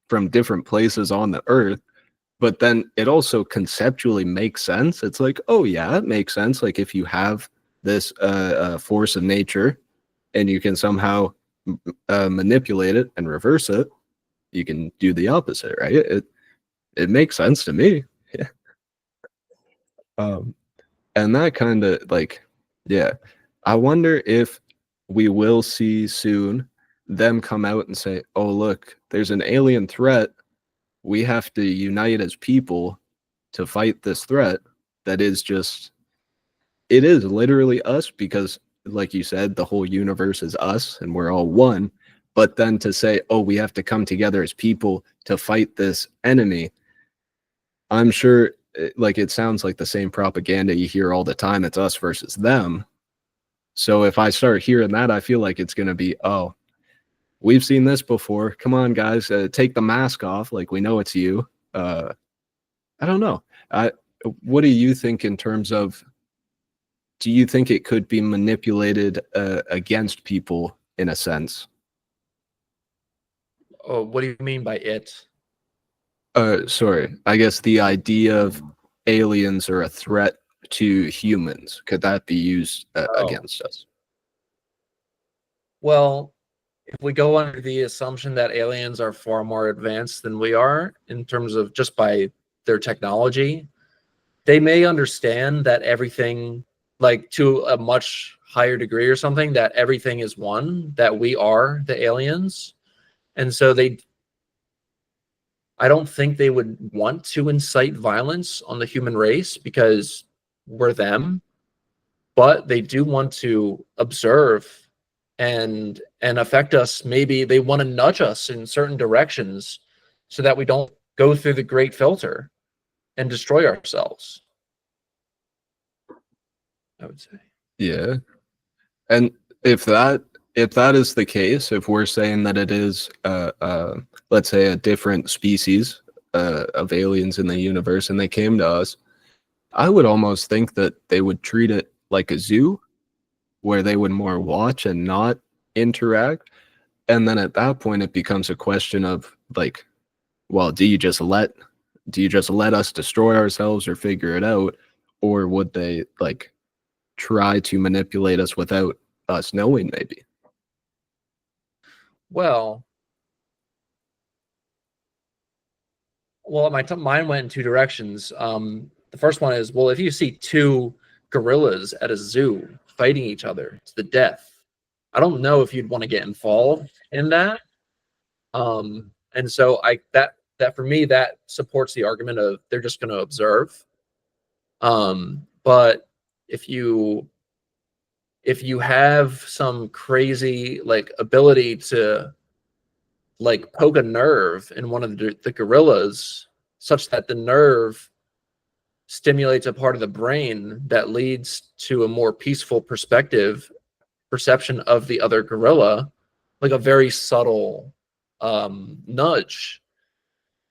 from different places on the earth, but then it also conceptually makes sense. It's like, oh yeah, it makes sense. Like if you have this force of nature and you can somehow manipulate it and reverse it, you can do the opposite, right? It makes sense to me. Yeah. And that kind of like, yeah, I wonder if we will see soon them come out and say, oh, look, there's an alien threat. We have to unite as people to fight this threat that is just, it is literally us because, like you said, the whole universe is us and we're all one. But then to say, oh, we have to come together as people to fight this enemy, I'm sure like it sounds like the same propaganda you hear all the time. It's us versus them. So if I start hearing that, I feel like it's going to be, oh, we've seen this before. Come on, guys, take the mask off. Like we know it's you. I don't know. What do you think in terms of, do you think it could be manipulated against people in a sense? Oh, what do you mean by it? Sorry, I guess the idea of aliens are a threat to humans? Could that be used against us? Well, if we go under the assumption that aliens are far more advanced than we are in terms of just by their technology, they may understand that everything, like to a much higher degree or something, that everything is one, that we are the aliens. And so I don't think they would want to incite violence on the human race because we're them, but they do want to observe and affect us. Maybe they want to nudge us in certain directions so that we don't go through the great filter and destroy ourselves, I would say. Yeah. And if that is the case, if we're saying that it is let's say a different species of aliens in the universe and they came to us, I would almost think that they would treat it like a zoo where they would more watch and not interact. And then at that point it becomes a question of like, well, do you just let us destroy ourselves or figure it out, or would they like try to manipulate us without us knowing? Maybe. Well, my mind went in two directions. The first one is, well, if you see two gorillas at a zoo fighting each other to the death, I don't know if you'd want to get involved in that. And so that for me, that supports the argument of they're just going to observe. But if you have some crazy like ability to like poke a nerve in one of the gorillas such that the nerve stimulates a part of the brain that leads to a more peaceful perception of the other gorilla, like a very subtle nudge,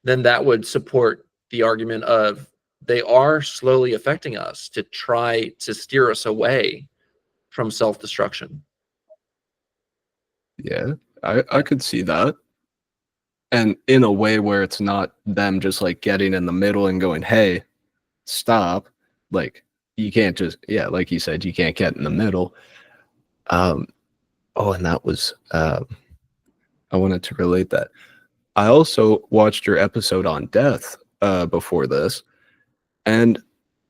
then that would support the argument of they are slowly affecting us to try to steer us away from self-destruction. Yeah, I could see that. And in a way where it's not them just like getting in the middle and going, hey, stop. Like you can't just, yeah, like you said, you can't get in the middle. Oh, and that was I wanted to relate that. I also watched your episode on death before this, and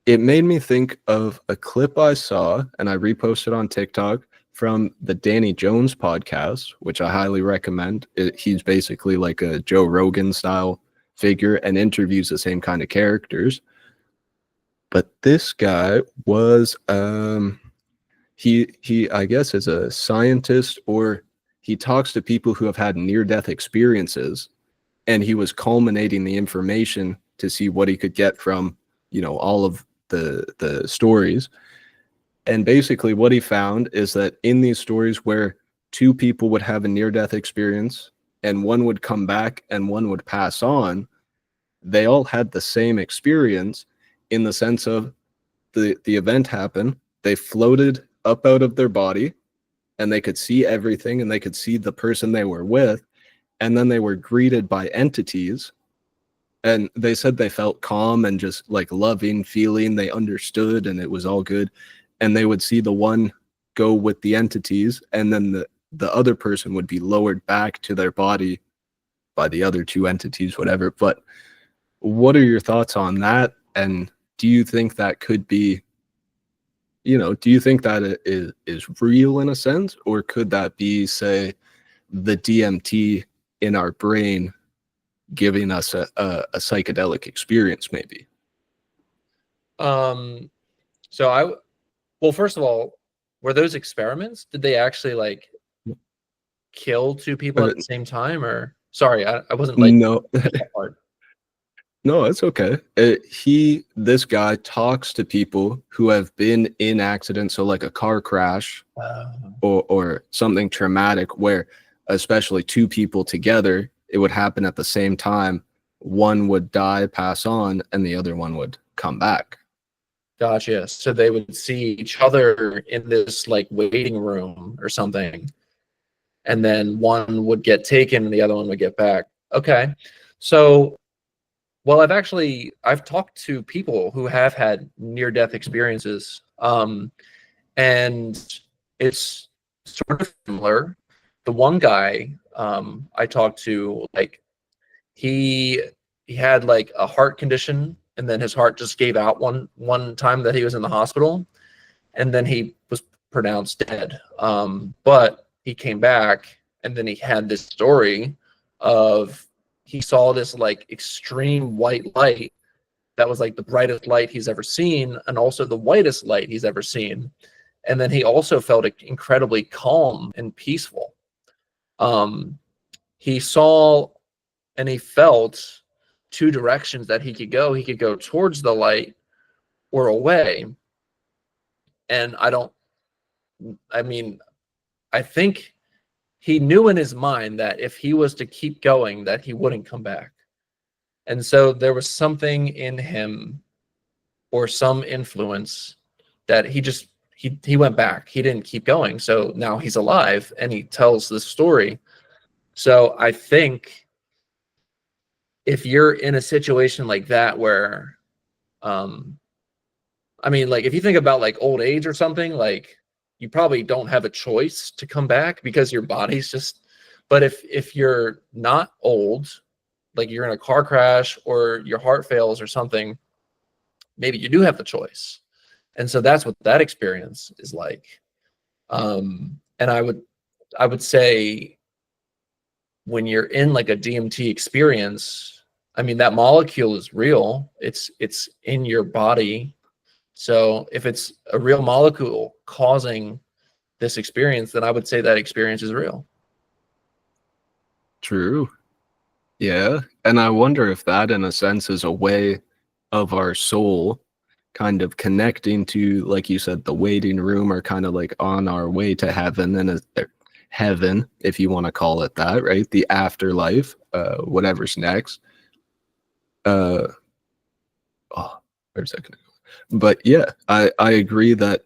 it made me think of a clip I saw, and I reposted on TikTok, from the Danny Jones podcast, which I highly recommend. He's basically like a Joe Rogan style figure and interviews the same kind of characters. But this guy was he I guess is a scientist, or he talks to people who have had near-death experiences, and he was culminating the information to see what he could get from, you know, all of the stories. And basically what he found is that in these stories where two people would have a near-death experience and one would come back and one would pass on, they all had the same experience in the sense of the event happened, they floated up out of their body and they could see everything and they could see the person they were with, and then they were greeted by entities, and they said they felt calm and just like loving feeling, they understood and it was all good. And they would see the one go with the entities, and then the other person would be lowered back to their body by the other two entities, whatever. But what are your thoughts on that? And do you think that could be, you know, do you think that it is real in a sense, or could that be, say, the DMT in our brain giving us a psychedelic experience, maybe? Well, first of all, were those experiments? Did they actually like kill two people at the same time? Or sorry, I wasn't like no. No, it's okay. This guy talks to people who have been in accidents, so like a car crash or something traumatic, where especially two people together, it would happen at the same time. One would die, pass on, and the other one would come back. Gotcha. So they would see each other in this like waiting room or something, and then one would get taken and the other one would get back. Okay. So Well, I've talked to people who have had near-death experiences, and it's sort of similar. The one guy I talked to, like he had like a heart condition, and then his heart just gave out one time that he was in the hospital, and then he was pronounced dead. But he came back, and then he had this story of he saw this like extreme white light that was like the brightest light he's ever seen, and also the whitest light he's ever seen. And then he also felt incredibly calm and peaceful. He saw and he felt two directions that he could go. He could go towards the light or away. And I think he knew in his mind that if he was to keep going, that he wouldn't come back. And so there was something in him or some influence that he went back. He didn't keep going. So now he's alive and he tells this story. So I think if you're in a situation like that where, like if you think about like old age or something, like you probably don't have a choice to come back because your body's just, but if you're not old, like you're in a car crash or your heart fails or something, maybe you do have the choice. And so that's what that experience is like. And I would say when you're in like a DMT experience, I mean, that molecule is real. It's in your body. So if it's a real molecule causing this experience, then I would say that experience is real. True. Yeah. And I wonder if that, in a sense, is a way of our soul kind of connecting to, like you said, the waiting room, or kind of like on our way to heaven, and heaven, if you want to call it that, right? The afterlife, whatever's next. Where's that gonna go? But yeah, I agree that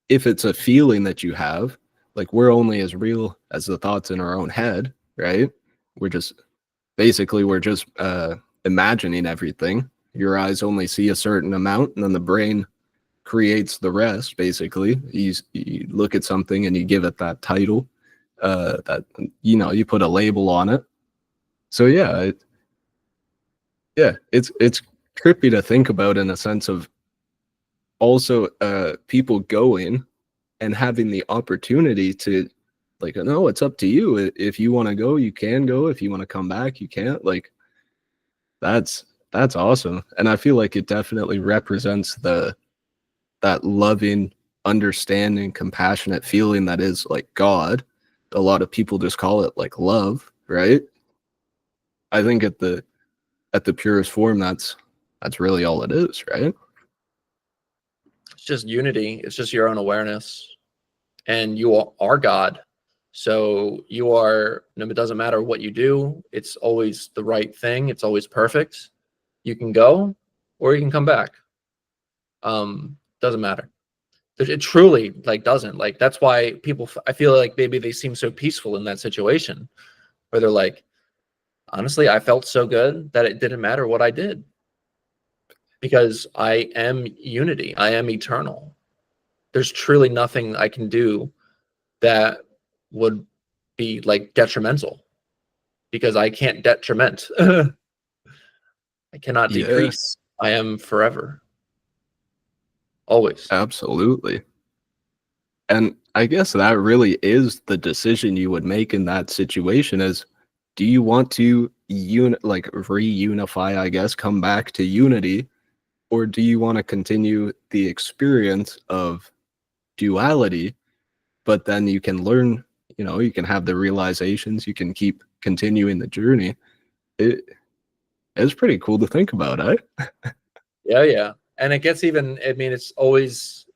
if it's a feeling that you have, like we're only as real as the thoughts in our own head, right? We're just imagining everything. Your eyes only see a certain amount, and then the brain creates the rest. Basically, you look at something and you give it that title, that you put a label on it. So yeah, it's trippy to think about, in a sense of also people going and having the opportunity to, like, no, it's up to you. If you want to go, you can go. If you want to come back, you can't. Like, that's awesome. And I feel like it definitely represents that loving, understanding, compassionate feeling that is like God. A lot of people just call it like love, right? I think at the purest form, that's really all it is, right? It's just unity. It's just your own awareness, and you are God. So you are, it doesn't matter what you do. It's always the right thing. It's always perfect. You can go or you can come back. Doesn't matter. It truly like doesn't, like, that's why people, I feel like maybe they seem so peaceful in that situation where they're like, honestly, I felt so good that it didn't matter what I did because I am unity. I am eternal. There's truly nothing I can do that would be like detrimental because I can't detriment. I cannot decrease. I am forever. Always. Absolutely. And I guess that really is the decision you would make in that situation is, do you want to reunify, I guess, come back to unity, or do you want to continue the experience of duality, but then you can learn, you can have the realizations, you can keep continuing the journey. It's pretty cool to think about, eh? Yeah. And it gets even, I mean, it's always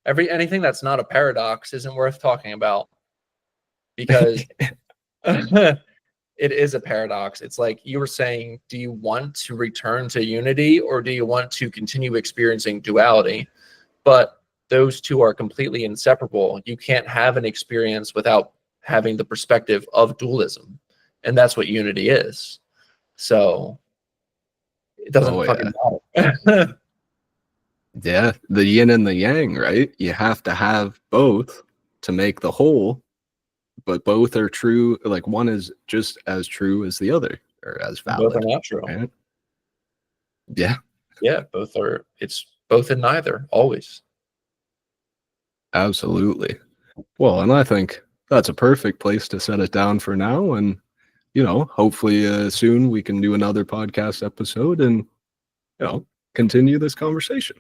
anything that's not a paradox isn't worth talking about because it is a paradox. It's like you were saying, do you want to return to unity or do you want to continue experiencing duality? But those two are completely inseparable. You can't have an experience without having the perspective of dualism. And that's what unity is. So it doesn't Oh, fucking matter. Yeah, the yin and the yang, right? You have to have both to make the whole, but both are true. Like one is just as true as the other, or as Both are valid, not true. right? Yeah, Yeah, both are. It's both and neither always. absolutely. Well, and I think that's a perfect place to set it down for now. And, hopefully soon we can do another podcast episode and, continue this conversation.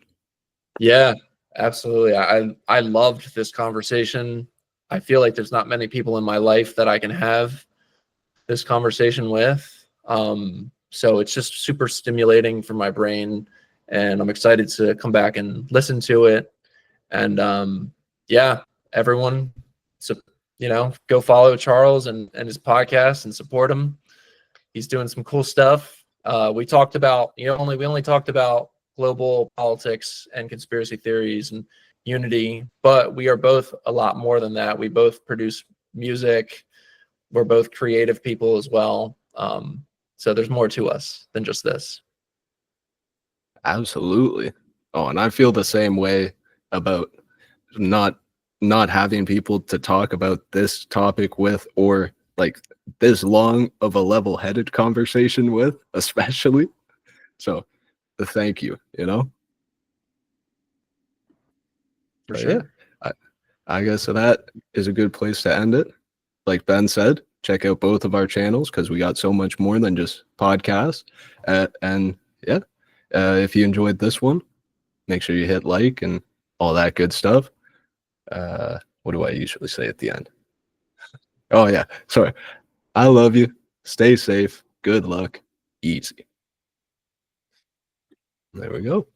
Yeah, absolutely. I loved this conversation. I feel like there's not many people in my life that I can have this conversation with. So it's just super stimulating for my brain, and I'm excited to come back and listen to it. And yeah, everyone, so go follow Charles and his podcast and support him. He's doing some cool stuff. We talked about we only talked about global politics and conspiracy theories and unity, but we are both a lot more than that. We both produce music. We're both creative people as well. So there's more to us than just this. Absolutely. Oh, and I feel the same way about not having people to talk about this topic with, or like this long of a level-headed conversation with, especially. So thank you, For But sure. yeah, I guess that is a good place to end it. Like Ben said, check out both of our channels because we got so much more than just podcasts. And yeah, if you enjoyed this one, make sure you hit like and all that good stuff. What do I usually say at the end? Oh yeah, sorry. I love you. Stay safe. Good luck. Easy. There we go.